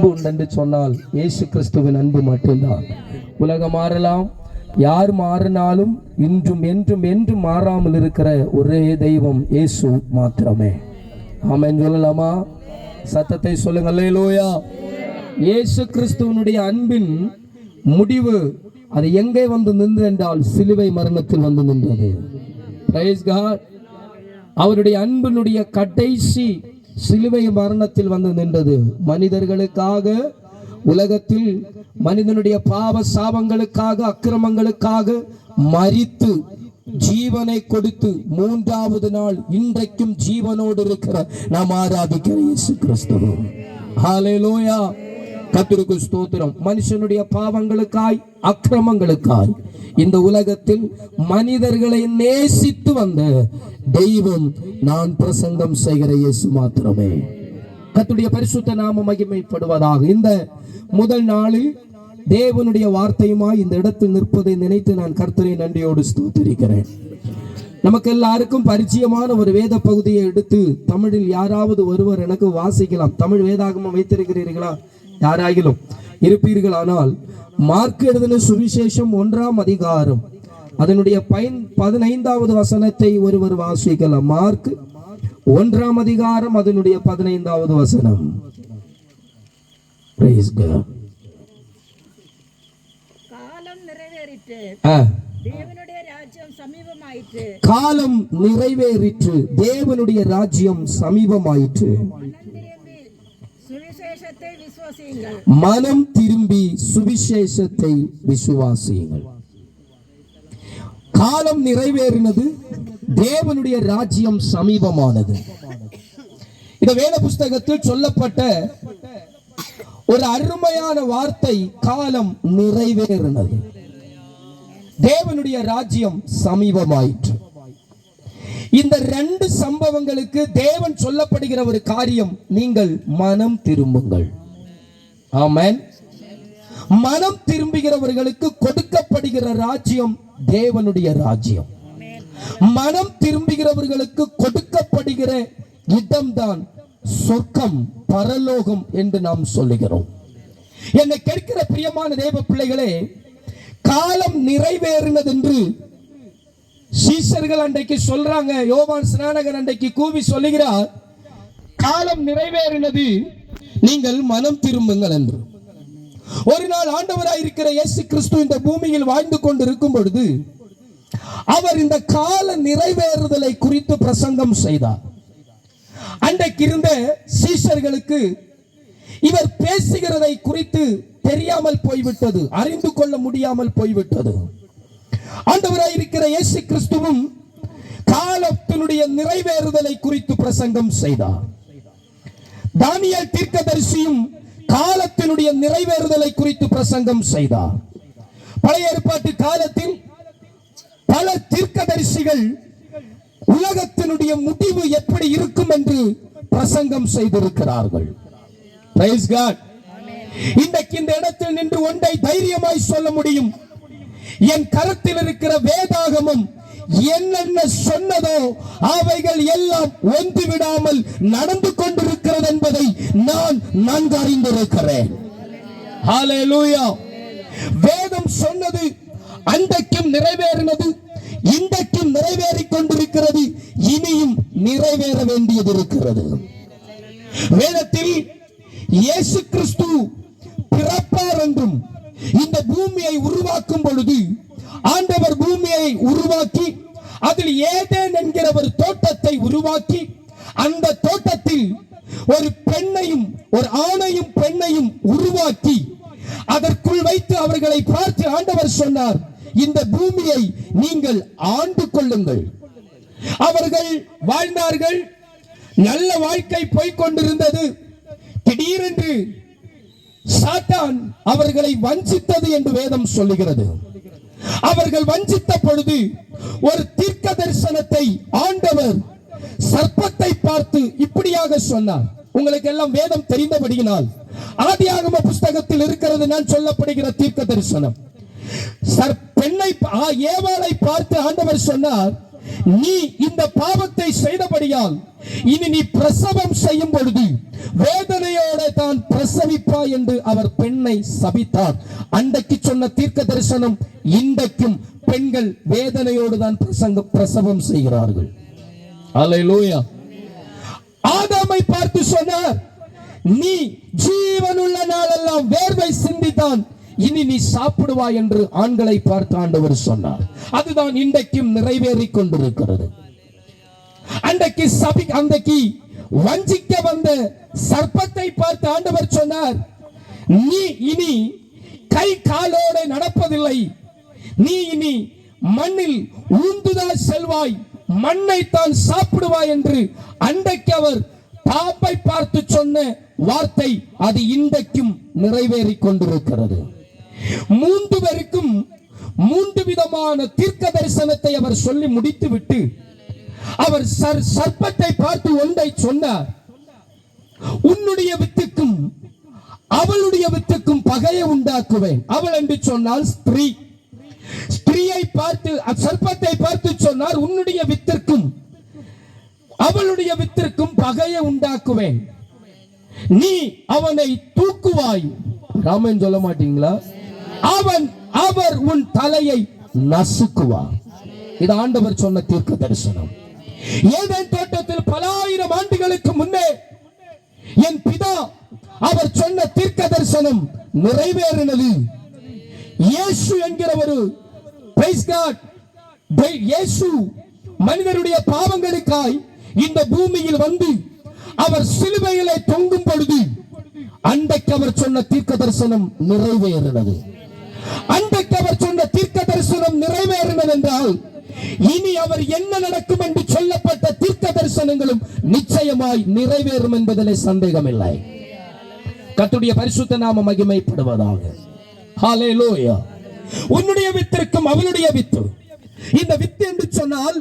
அன்பு உண்டு சொன்னால் இயேசு கிறிஸ்துவின் அன்பு மட்டும்தான். உலகம் மாறலாம், யார் மாறினாலும் இன்றும் என்றும் என்றும் மாறாமல் இருக்கிற ஒரே தெய்வம் இயேசு மாத்திரமே. ஆமென் சொல்லலாமா? சத்தத்தை சொல்லுங்க. அல்லேலூயா. இயேசு கிறிஸ்துவனுடைய அன்பின் முடிவு அது எங்கே வந்து நின்று என்றால் சிலுவை மரணத்தில் வந்து நின்றது. Praise God. அவருடைய அன்பினுடைய கடைசி சிலுவை மரணத்தில் வந்து நின்றது. மனிதர்களுக்காக, உலகத்தில் மனிதனுடைய பாவ சாபங்களுக்காக, அக்கிரமங்களுக்காக மரித்து ஜீவனை கொடுத்து மூன்றாவது நாள் இன்றைக்கும் ஜீவனோடு இருக்கிற நாம் ஆராதிக்கிற இயேசு கிறிஸ்து. ஹல்லேலூயா. கர்த்தருக்கு ஸ்தோத்திரம். மனுஷனுடைய பாவங்களுக்காய், அக்கிரமங்களுக்காய் இந்த உலகத்தில் மனிதர்களை நேசித்து வந்த தெய்வம் நான் பிரசங்கம் செய்கிற இயேசு மாத்திரமே. கர்த்தருடைய பரிசுத்த நாமம் மகிமைப்படுவதாக. இந்த முதல் நாளில் தேவனுடைய வார்த்தையுமாய் இந்த இடத்தில் நிற்பதை நினைத்து நான் கர்த்தரை நன்றியோடு ஸ்தோத்திரிக்கிறேன். நமக்கு எல்லாருக்கும் பரிச்சயமான ஒரு வேத பகுதியை எடுத்து தமிழில் யாராவது ஒருவர் எனக்கு வாசிக்கலாம். தமிழ் வேதாகமம் வைத்திருக்கிறீர்களா? யாராகிலும் இருப்பீர்களானால் மார்க் எழுதின சுவிசேஷம் 1ஆம் அதிகாரம் அதனுடைய 15வது வசனத்தை ஒருவர் வாசிக்கலாம். மார்க் 1ஆம் அதிகாரம் அதனுடைய 15வது வசனம். Praise God. காலம் நிறைவேறிற்று, தேவனுடைய ராஜ்யம் சமீபமாயிற்று. காலம் நிறைவேறிற்று, தேவனுடைய ராஜ்யம் சமீபமாயிற்று. மனம் திரும்பி சுவிசேஷத்தை விசுவாசியுங்கள். காலம் நிறைவேறினது, தேவனுடைய ராஜ்யம் சமீபமானது. இந்த வேத புஸ்தகத்தில் சொல்லப்பட்ட ஒரு அருமையான வார்த்தை காலம் நிறைவேறினது, தேவனுடைய ராஜ்யம் சமீபமாயிற்று. இந்த ரெண்டு சம்பவங்களுக்கு தேவன் சொல்லப்படுகிற ஒரு காரியம், நீங்கள் மனம் திரும்புங்கள். ஆமென். மனம் திரும்புகிறவர்களுக்கு கொடுக்கப்படுகிற ராஜ்யம் தேவனுடைய ராஜ்யம். மனம் திரும்புகிறவர்களுக்கு கொடுக்கப்படுகிற இடம்தான் சொர்க்கம், பரலோகம் என்று நாம் சொல்லுகிறோம். என்னை கேட்கிற பிரியமான தேவ பிள்ளைகளே, காலம் நிறைவேறினது என்று சீஷர்கள் அன்றைக்கு சொல்றாங்க. யோவான் ஸ்நானகர் அன்றைக்கு கூவி சொல்லுகிறார், காலம் நிறைவேறினது, நீங்கள் மனம் திரும்புங்கள் என்று. ஒரு நாள் ஆண்டவராய் இருக்கிற இயேசு கிறிஸ்து இந்த பூமியில் வாழ்ந்து கொண்டிருக்கும் பொழுது அவர் இந்த கால நிறைவேறுதலை குறித்து பிரசங்கம் செய்தார். அன்றைக்கு இருந்த சீஷர்களுக்கு இவர் பேசுகிறதை குறித்து தெரியாமல் போய்விட்டது, அறிந்து கொள்ள முடியாமல் போய்விட்டது. ஆண்டவராய் இருக்கிற இயேசு கிறிஸ்துவும் காலத்தினுடைய நிறைவேறுதலை குறித்து பிரசங்கம் செய்தார். தானியேல் தீர்க்கதரிசியும் காலத்தினுடைய நிறைவேறுதலை குறித்து பிரசங்கம் செய்தார். பழைய ஏற்பாட்டு காலத்தில் பல தீர்க்கதரிசிகள் உலகத்தினுடைய முடிவு எப்படி இருக்கும் என்று பிரசங்கம் செய்திருக்கிறார்கள். Praise God. இன்றைக்கு இந்த இடத்தில் நின்று ஒன்றை தைரியமாய் சொல்ல முடியும், என் கருத்தில் இருக்கிற வேதாகமம் என்னென்ன சொன்னதோ அவைகள் எல்லாம் ஒன்று விடாமல் நடந்து கொண்டிருக்கிறது என்பதை நான் நன்கு அறிந்திருக்கிறேன். ஹல்லேலூயா. வேதம் சொன்னது அன்றைக்கும் நிறைவேறினது, இன்றைக்கும் நிறைவேறிக் கொண்டிருக்கிறது, இனியும் நிறைவேற வேண்டியது இருக்கிறது. வேதத்தில் இயேசு கிறிஸ்து பிறப்பார் என்றும் இந்த பூமியை உருவாக்கும் பொழுது ஆண்டவர் பூமியை உருவாக்கி அதில் ஏதேன் என்கிற ஒரு தோட்டத்தை உருவாக்கி அந்த தோட்டத்தில் ஒரு பெண்ணையும் ஒரு ஆணையும் பெண்ணையும் உருவாக்கி அதற்குள் வைத்து அவர்களை பார்த்து ஆண்டவர் சொன்னார், இந்த பூமியை நீங்கள் ஆண்டு கொள்ளுங்கள். அவர்கள் வாழ்ந்தார்கள், நல்ல வாழ்க்கை போய்க் கொண்டிருந்தது. திடீரென்று சாத்தான் அவர்களை வஞ்சித்தது என்று வேதம் சொல்லுகிறது. அவர்கள் வஞ்சித்த பொழுது ஒரு தீர்க்க தரிசனத்தை ஆண்டவர் சர்ப்பத்தை பார்த்து இப்படியாக சொன்னார். உங்களுக்கு எல்லாம் வேதம் தெரிந்தபடியினால் ஆதியாகம புஸ்தகத்தில் இருக்கிறது நான் சொல்லப்படுகிற தீர்க்க தரிசனம். பெண்ணை ஏவாளை பார்த்து ஆண்டவர் சொன்னார், நீ இந்த பாவத்தை செய்தபடியால் இனி நீ பிரசவம் செய்யும் பொழுது வேதனையோட தான் பிரசவிப்பாய் என்று அவர் பெண்ணை சபித்தார். அன்றைக்கு சொன்ன தீர்க்க தரிசனம் இன்றைக்கும் பெண்கள் வேதனையோடு தான் பிரசவம் செய்கிறார்கள். அல்லேலூயா. ஆதாமை பார்த்து சொன்னார், நீ ஜீவனுள்ள நாளெல்லாம் வேர்வை சிந்தித்தான், இனி நீ சாப்பிடுவாய் என்று ஆண்களை பார்த்து ஆண்டவர் சொன்னார். அதுதான் இன்றைக்கும் நிறைவேறிக் கொண்டிருக்கிறது. அன்றைக்கு வஞ்சிக்க வந்த சர்ப்பத்தை பார்த்து ஆண்டவர் சொன்னார், நீ இனி கை காலோடு நடப்பதில்லை, நீ இனி மண்ணில் ஊந்துதான் செல்வாய், மண்ணை தான் சாப்பிடுவாய் என்று அன்றைக்கு அவர் பாப்பை பார்த்து சொன்ன வார்த்தை அது இன்றைக்கும் நிறைவேறிக் கொண்டிருக்கிறது. மூன்று பேருக்கும் மூன்று விதமான தீர்க்க தரிசனத்தை அவர் சொல்லி முடித்துவிட்டு அவர் சர்ப்பத்தை பார்த்து ஒன்றை சொன்னார், உன்னுடைய வித்துக்கும் அவளுடைய வித்துக்கும் பகையை உண்டாக்குவேன். அவள் என்று சொன்னால் ஸ்திரீ. ஸ்திரீயை பார்த்து சர்ப்பத்தை பார்த்து சொன்னார், உன்னுடைய வித்திற்கும் அவளுடைய வித்திற்கும் பகையை உண்டாக்குவேன், நீ அவனை தூக்குவாய். ராமன் சொல்ல மாட்டீங்களா? அவர் உன் தலையை நசுக்குவார். இது ஆண்டவர் சொன்ன தீர்க்க தரிசனம். ஏதேன் தோட்டத்தில் பல ஆயிரம் ஆண்டுகளுக்கு முன்னே என் பிதா அவர் சொன்ன தீர்க்க தரிசனம் நிறைவேறினது. இயேசு என்கிற ஒரு இயேசு மனிதருடைய பாவங்களுக்காய் இந்த பூமியில் வந்து அவர் சிலுவையிலே தொங்கும் பொழுது அன்றைக்கு அவர் சொன்ன தீர்க்க தரிசனம் நிறைவேறினது. அன்றைக்கு அவர் சொன்ன தீர்க்க தரிசனம் நிறைவேறினது என்றால் இனி அவர் என்ன நடக்கும் என்று சொல்லப்பட்ட தீர்க்க தரிசனங்களும் நிச்சயமாய் நிறைவேறும் என்பதிலே சந்தேகமில்லை. கர்த்தருடைய பரிசுத்த நாமம் மகிமைப்படுவதாக. ஹல்லேலூயா. உன்னுடைய வித்திற்கும் அவளுடைய வித்து. இந்த வித்து என்று சொன்னால்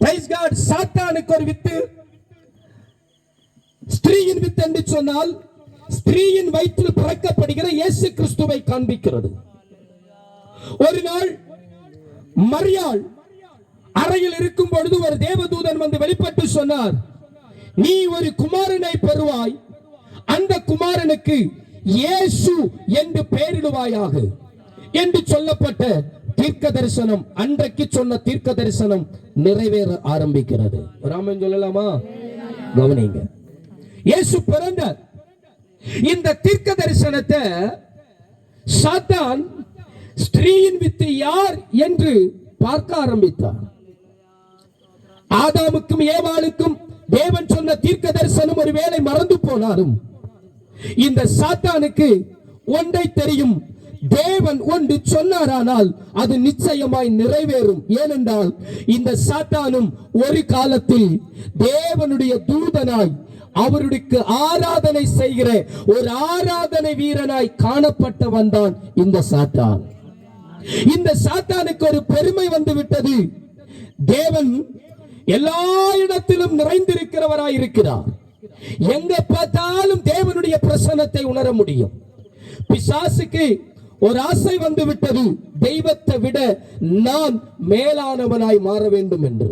பிரைஸ் காட், சாத்தானுக்கு ஒரு வித்து. ஸ்திரீயின் வித்து என்று சொன்னால் ஸ்திரீயின் வயிற்றில் பிறக்கப்படுகிற இயேசு கிறிஸ்துவை காண்பிக்கிறது. ஒரு நாள் மரியாள் அறையில் இருக்கும் பொழுது ஒரு தேவதூதன் வந்து வெளிப்பட்டு சொன்னார், நீ ஒரு குமாரனை பெறுவாய், அந்த குமாரனுக்கு இயேசு என்று பெயரிடுவாயாக என்று சொல்லப்பட்ட தீர்க்க தரிசனம், அன்றைக்கு சொன்ன தீர்க்க தரிசனம் நிறைவேற ஆரம்பிக்கிறது. ராமன் சொல்லலாமா? கவனிங்க. இயேசு பிறந்தார். இந்த தீர்க்க தரிசனத்தை சாத்தான் ஸ்திரீயின் வித்து யார் என்று பார்க்க ஆரம்பித்தார். ஆதாமுக்கும் ஏவாளுக்கும் தேவன் சொன்ன தீர்க்க தரிசனம் ஒருவேளை மறந்து போனாலும் இந்த சாத்தானுக்கு ஒன்றை தெரியும், தேவன் ஒன்று சொன்னாரானால் அது நிச்சயமாய் நிறைவேறும். ஏனென்றால் இந்த சாத்தானும் ஒரு காலத்தில் தேவனுடைய தூதனாய் அவருக்கு ஆராதனை செய்கிற ஒரு ஆராதனை வீரனாய் காணப்பட்டவன் தான் இந்த சாத்தான். இந்த சாத்தானுக்கு ஒரு பெருமை வந்து விட்டது, தேவன் எல்லா இடத்திலும் நிறைந்திருக்கிறவராய் இருக்கிறார், எங்க பார்த்தாலும் தேவனுடைய பிரசன்னத்தை உணர முடியும். பிசாசுக்கு ஒரு ஆசை வந்து விட்டது, தெய்வத்தை விட நான் மேலானவனாய் மாற வேண்டும் என்று.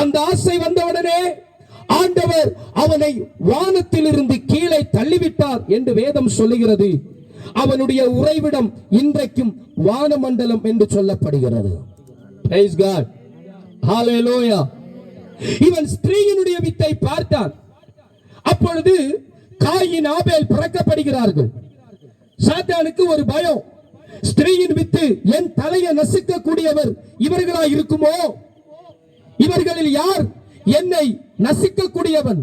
அந்த ஆசை வந்தவுடனே ஆண்டவர் அவனை வானத்தில் இருந்து கீழே தள்ளிவிட்டார் என்று வேதம் சொல்லுகிறது. அவனுடைய உறைவிடம் இன்றைக்கும் வானமண்டலம் என்று சொல்லப்படுகிறது. Praise God. Hallelujah. இவன் ஸ்திரீயினுடைய வித்தை பார்த்தான். அப்பொழுது காயின் ஆபேல் பிறக்கப்படுகிறார்கள். சாத்தானுக்கு ஒரு பயம், ஸ்திரீயின் வித்து என் தலையை நசுக்க கூடியவர் இவர்களாய் இருக்குமோ, இவர்களில் யார் என்னை நசிக்க கூடியவன்?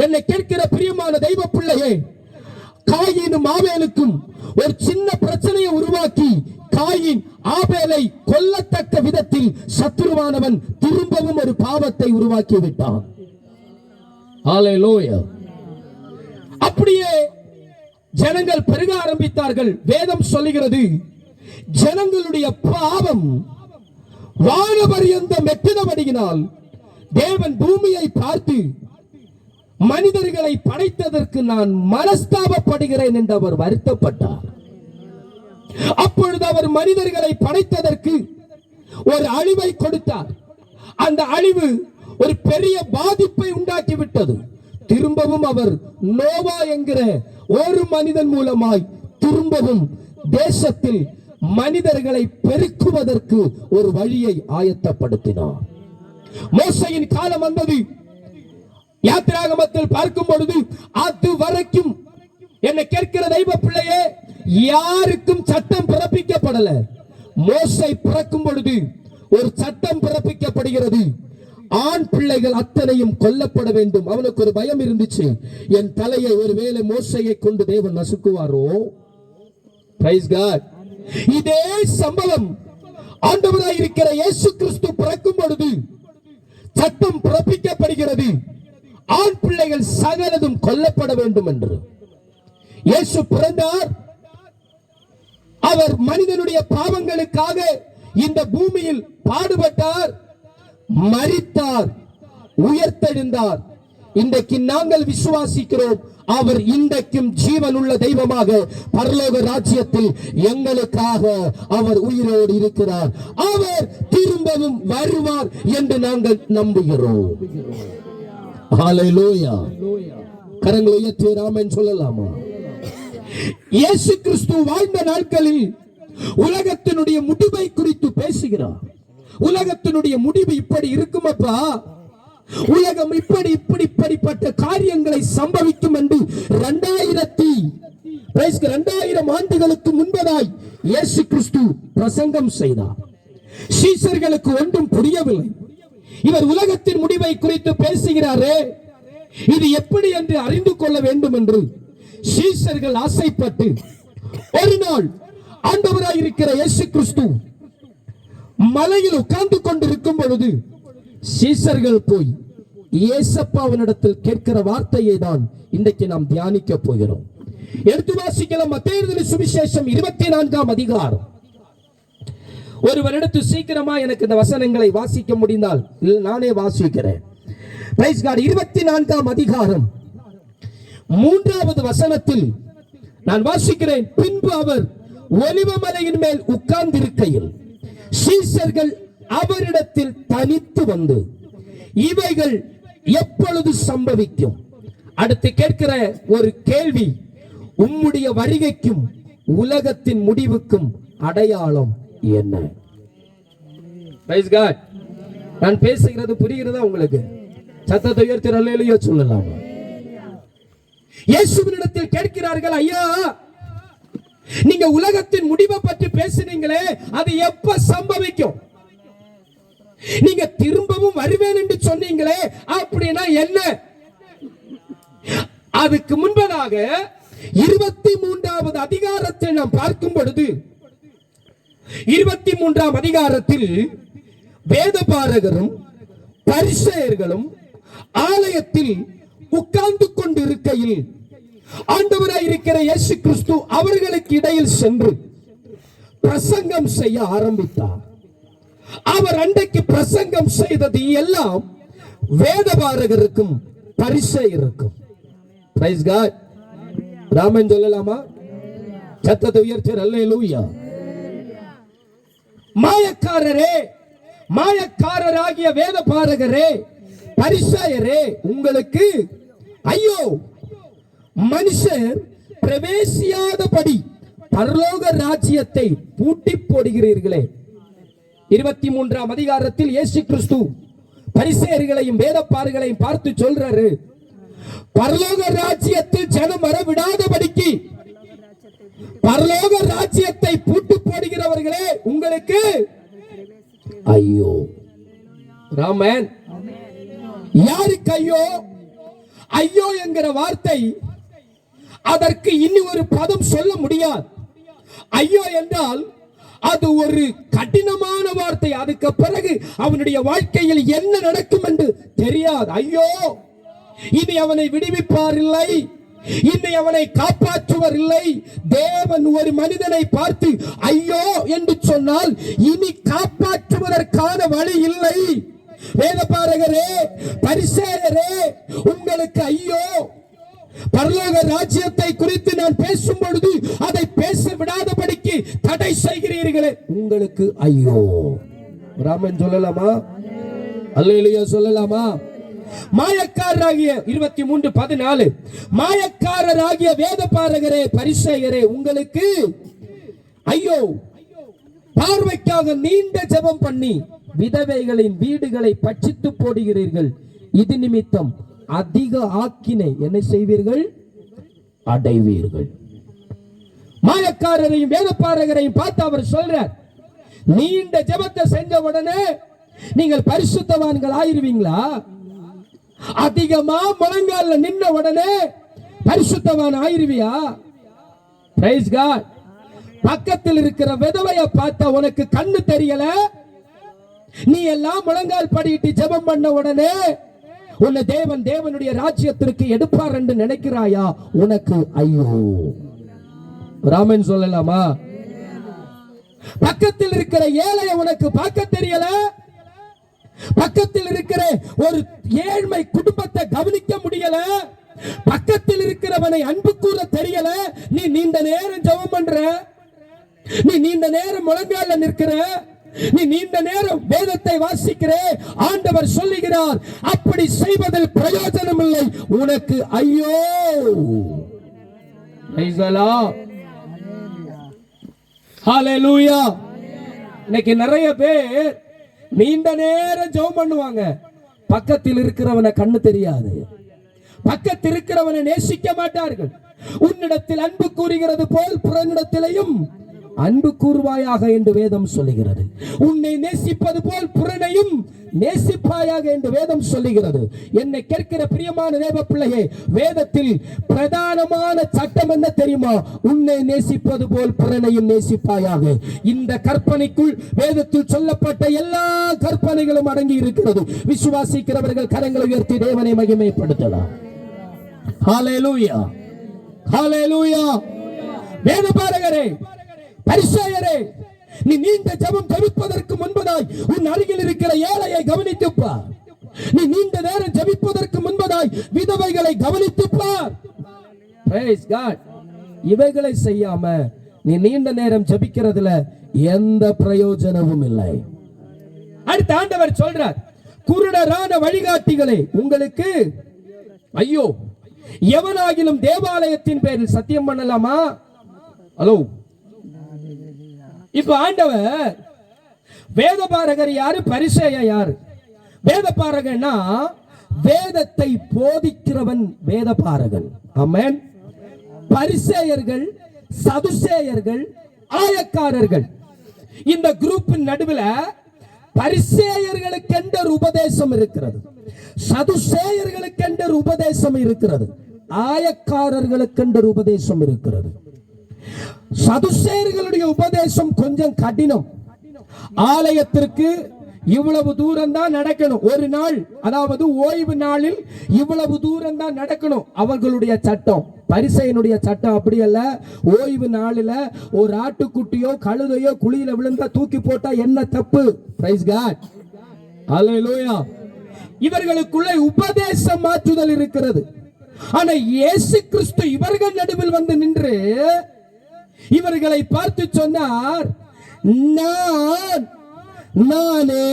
என்னை கேட்கிற பிரியமான தெய்வ பிள்ளையே, காயினும் ஆபேலுக்கும் ஒரு சின்ன பிரச்சனையை உருவாக்கி காயின் ஆபேலை கொல்லத்தக்க விதத்தில் சத்துருவானவன் திரும்பவும் ஒரு பாவத்தை உருவாக்கி விட்டான். ஹல்லேலூயா. அப்படியே ஜனங்கள் பெருக ஆரம்பித்தார்கள். வேதம் சொல்லுகிறது, ஜனங்களுடைய பாவம் வானபரியந்தம் எட்டினபடியினால் தேவன் பூமியை பார்த்து மனிதர்களை படைத்ததற்கு நான் மனஸ்தாபப்படுகிறேன் என்று அவர் வருத்தப்பட்டார். அப்பொழுது அவர் மனிதர்களை படைத்ததற்கு ஒரு அழிவை கொடுத்தார். அந்த அழிவு ஒரு பெரிய பாதிப்பை உண்டாக்கிவிட்டது. திரும்பவும் அவர் நோவா என்கிற ஒரு மனிதன் மூலமாய் திரும்பவும் தேசத்தில் மனிதர்களை பெருக்குவதற்கு ஒரு வழியை ஆயத்தப்படுத்தினார். மோசையின் காலம் வந்தது. யாத்திராகமத்தில் பார்க்கும் பொழுது அது வரைக்கும் என்ன கேட்கிற தெய்வ பிள்ளையே, யாருக்கும் சட்டம் பிறப்பிக்கப்படல. மோசை பிறக்கும் பொழுது ஒரு சட்டம் பிறப்பிக்கப்படுகிறது. ஆண் பிள்ளைகள் அத்தனையும் கொல்லப்பட வேண்டும். அவனுக்கு ஒரு பயம் இருந்துச்சு, என் தலையை ஒருவேளை மோசையை கொண்டு தேவன் நசுக்குவாரோ. Price God. இதே சம்பவம் ஆண்டவராய் இருக்கிற இயேசு கிறிஸ்து பிறக்கும் பொழுது சட்டம் பிறப்பிக்கப்படுகிறது. ஆண் பிள்ளைகள் சகலதும் கொல்லப்பட வேண்டும் என்று. இயேசு பிறந்தார். அவர் மனிதனுடைய பாவங்களுக்காக இந்த பூமியில் பாடுபட்டார், மரித்தார், உயிர்த்தெழுந்தார். இன்றைக்கு நாங்கள் விசுவாசிக்கிறோம், அவர் இன்றைக்கும் ஜீவனுள்ள தெய்வமாக பரலோக ராஜ்யத்தில் எங்களுக்காக அவர் உயிரோடு இருக்கிறார். அவர் திரும்பவும் வருவார் என்று நாங்கள் நம்புகிறோம். ஹல்லேலூயா. கரங்களை உயர்த்தி ஆமென் சொல்லலாமா? இயேசு கிறிஸ்து வாழ்ந்த நாட்களில் உலகத்தினுடைய முடிவை குறித்து பேசுகிறார். உலகத்தினுடைய முடிவு இப்படி இருக்குமப்பா, உலகம் இப்படிப்பட்ட காரியங்களை சம்பவிக்கும் என்று 2000 ஆண்டுகளுக்கு முன்பதாய் இயேசு கிறிஸ்து பிரசங்கம் செய்தார். சீஷர்களுக்கு ஒன்றும் புரியவில்லை. இவர் உலகத்தின் முடிவை குறித்து பேசுகிறாரே, இது எப்படி என்று அறிந்து கொள்ள வேண்டும் என்று சீஷர்கள் ஆசைப்பட்டு ஒரு நாள் ஆண்டவராய் இருக்கிற இயேசு கிறிஸ்து மலையில் உட்கார்ந்து கொண்டிருக்கும் பொழுது சீஷர்கள் போய் இயேசப்பாவினிடத்தில் கேட்கிற வார்த்தையை தான் இன்றைக்கு நாம் தியானிக்க போகிறோம். எடுத்து வாசிக்கலாம். மத்தேயு சுவிசேஷம் 24ஆம் அதிகாரம். ஒரு வருடத்து சீக்கிரமா எனக்கு இந்த வசனங்களை வாசிக்க முடிந்தால் நானே வாசிக்கிறேன். Price God. 24ஆம் அதிகாரம் 3வது வசனத்தில் நான் வாசிக்கிறேன். பின்பு அவர் ஒலிவமலையின் மேல் உட்கார்ந்திருக்கையில் சீஷர்கள் அவரிடத்தில் தனித்து வந்து, இவைகள் எப்பொழுது சம்பவிக்கும்? அடுத்து கேட்கிற ஒரு கேள்வி, உம்முடைய வருகைக்கும் உலகத்தின் முடிவுக்கும் அடையாளம் என்ன? Praise God. நான் பேசுகிறது புரிகிறதா உங்களுக்கு? சத்தத்தை உயர்த்தி அல்லேலூயா சொல்லலாமா? இயேசுவினிடத்தில் கேட்கிறார்கள், ஐயா, நீங்க உலகத்தின் முடிவை பற்றி பேசுனீங்களே, அது எப்ப சம்பவிக்கும்? நீங்க திரும்பவும் வருவேன் என்று சொன்னீங்களே, அப்படின்னா என்ன? அதுக்கு முன்பதாக 23வது அதிகாரத்தில் நாம் பார்க்கும் பொழுது 23ஆம் அதிகாரத்தில் வேதபாரகரும் பரிசேயர்களும் ஆலயத்தில் உட்கார்ந்து கொண்டிருக்கையில் ஆண்டவராய் இருக்கிற இயேசு கிறிஸ்து அவர்களுக்கு இடையில் சென்று பிரசங்கம் செய்ய ஆரம்பித்தார். அவர் அன்றைக்கு பிரசங்கம் செய்தது எல்லாம் வேதபாரகருக்கும் பரிசேயருக்கும். Praise God. ராமன் சொல்லலாமா? சத்தத்தை உயர்த்தி அல்லேலூயா. மாயக்காரரே, மாயக்காரராகிய வேதபாரகரே, பரிசேயரே, உங்களுக்கு ஐயோ! மனுஷர் பிரவேசியாதபடி பரலோக ராஜ்யத்தை பூட்டி போடுகிறீர்களே. 23ஆம் அதிகாரத்தில் இயேசு கிறிஸ்து பரிசேயர்களையும் வேதபாரகர்களையும் பார்த்து சொல்றாரு, பரலோக ராஜ்யத்தில் ஜனம் வர விடாதபடிக்கு பரலோக ராஜ்யத்தை பூட்டி போடுகிறவர்களே, உங்களுக்கு ஐயோ. ராமன். யாருக்கு ஐயோ? ஐயோ என்கிற வார்த்தை, அதற்கு இனி ஒரு பதம் சொல்ல முடியாது. ஐயோ என்றால் அது ஒரு கடினமான வார்த்தை. அதுக்கு பிறகு அவனுடைய வாழ்க்கையில் என்ன நடக்கும் என்று தெரியாது. ஐயோ, இனி அவனை விடுவிப்பார் இல்லை, இனி அவனை காப்பாற்றுவர் இல்லை. தேவன் ஒரு மனிதனை பார்த்து ஐயோ என்று சொன்னால் இனி காப்பாற்றுவதற்கான வழி இல்லை. வேதபாரகரே, பரிசேயரே, உங்களுக்கு ஐயோ. பரலோக ராஜ்யத்தை குறித்து நான் பேசும் பொழுது அதை பேச விடாதபடிக்கு தடை செய்கிறீர்களே, உங்களுக்கு ஐயோ. ராமன் சொல்லலாமா? அல்லேலூயா சொல்லலாமா? மாயக்காரராகிய 23:14 மாயக்காரராகிய வேதபாரகரே பரிசேயரே உங்களுக்கு ஐயோ, பார்வைக்காக நீண்ட ஜெபம் பண்ணி விதவைகளின் வீடுகளை பட்சித்து போடுகிறீர்கள். இது நிமித்தம் அதிக ஆக்கினை என்ன செய்வீர்கள்? அடைவீர்கள். மாயக்காரரையும் வேதபாரகரையும் பார்த்து அவர் சொல்றார், நீண்ட ஜெபத்தை செஞ்ச உடனே நீங்கள் பரிசுத்தவான்கள் ஆயிருவீங்களா? அதிகமா முழங்கால நின்ன உடனே பரிசுத்தவான் ஆயிருவியா? Price God. பக்கத்தில் இருக்கிற விதவைய பார்த்தா உனக்கு கண்ணு தெரியல, நீ எல்லாம் முழங்கால் படிட்டு ஜெபம் பண்ண உடனே உன்னை தேவனுடைய ராஜ்யத்திற்கு எடுப்பார் என்று நினைக்கிறாயா? உனக்கு ஐயோ. ராமன் சொல்லலாமா? பக்கத்தில் இருக்கிற ஏழையை உனக்கு பார்க்க தெரியல, பக்கத்தில் இருக்கிற ஒரு ஏழ்மை குடும்பத்தை கவனிக்க முடியல, பக்கத்தில் இருக்கிறவனை அன்பு கூற தெரியல, நீ நீண்ட நேரம் ஜெபம் பண்ற, நீ நீண்ட நேரம் முழங்கால நிற்கிற, நீ நீண்ட நேரம் வேதத்தை வாசிக்கிற. ஆண்டவர் சொல்லுகிறார், அப்படி செய்வதில் பிரயோஜனம் இல்லை, உனக்கு ஐயோ. ஹல்லேலூயா. இன்னைக்கு நிறைய பேர் நீண்ட நேரம் ஜெபம் பண்ணுவாங்க, பக்கத்தில் இருக்கிறவனை கண்ணு தெரியாது, பக்கத்தில் இருக்கிறவனை நேசிக்க மாட்டார்கள். உன்னிடத்தில் அன்பு கூறுகிறது போல் புறனிடத்திலையும் அன்பு கூறுவாயாக என்று வேதம் சொல்லுகிறது. உன்னை நேசிப்பது போல் புறனையும் நேசிப்பாயாக என்று வேதம் சொல்லுகிறது. என்னை கேட்கிற பிரியமான தேவ பிள்ளையே, வேதத்தில் பிரதானமான சட்டம் என்ன தெரியுமா? உன்னை நேசிப்பது போல் புறனையும் நேசிப்பாயாக. இந்த கற்பனைக்குள் வேதத்தில் சொல்லப்பட்ட எல்லா கற்பனைகளும் அடங்கி இருக்கிறது. விசுவாசிக்கிறவர்கள் கரங்களை உயர்த்தி தேவனை மகிமைப்படுத்தலாம். ஹல்லேலூயா, ஹல்லேலூயா. வேதபாரகரே பரிசேயரே, நீ நீண்ட ஜெபம் ஜெபிப்பதற்கு முன்பதாய் உன் அருகில் இருக்கிற ஏழையை கவனித்துப் பார். நீ நீண்ட நேரம் ஜெபிப்பதற்கு முன்பதாய் விதவைகளை கவனித்துப் பார். Price God. இவைகளை செய்யாம நீ நீண்ட நேரம் ஜெபிக்கிறதுல எந்த பிரயோஜனமும் இல்லை. அடுத்த ஆண்டவர் சொல்றார், குருடரான வழிகாட்டிகளே உங்களுக்கு ஐயோ. எவனாகிலும் தேவாலயத்தின் பேரில் சத்தியம் பண்ணலாமா? ஹலோ. இப்ப ஆண்டவர் வேதபாரகர் யாரு, பரிசேயர் யாரு? வேதபாரகன்னா வேதத்தை போதிக்கிறவன் வேதபாரகன். ஆமென். பரிசேயர்கள், சதுசேயர்கள், ஆயக்காரர்கள். இந்த குரூப்பின் நடுவில் பரிசேயர்களுக்கு என்ற உபதேசம் இருக்கிறது, சதுசேயர்களுக்கு என்ற உபதேசம் இருக்கிறது, ஆயக்காரர்களுக்கு என்ற உபதேசம் இருக்கிறது. சதுசேயர்களுடைய உபதேசம் கொஞ்சம் கடினம். ஆலயத்திற்கு இவ்வளவு தூரம் தான் நடக்கணும், ஒரு நாள் அதாவது ஓய்வு நாளில் இவ்வளவு தூரம் தான் நடக்கணும், அவர்களுடைய சட்டம். பரிசேயனுடைய சட்டம் அப்படி அல்ல. ஓய்வு நாளில் ஒரு ஆட்டுக்குட்டியோ கழுதையோ குழியில விழுந்தா தூக்கி போட்டா என்ன தப்பு? பிரைஸ் காட், ஹல்லேலூயா. இவர்களுக்குள்ள உபதேச மாற்றுதல் இருக்கிறது. ஆனா இயேசு கிறிஸ்து இவர்கள் நடுவில் வந்து நின்று இவர்களை பார்த்து சொன்னார், நானே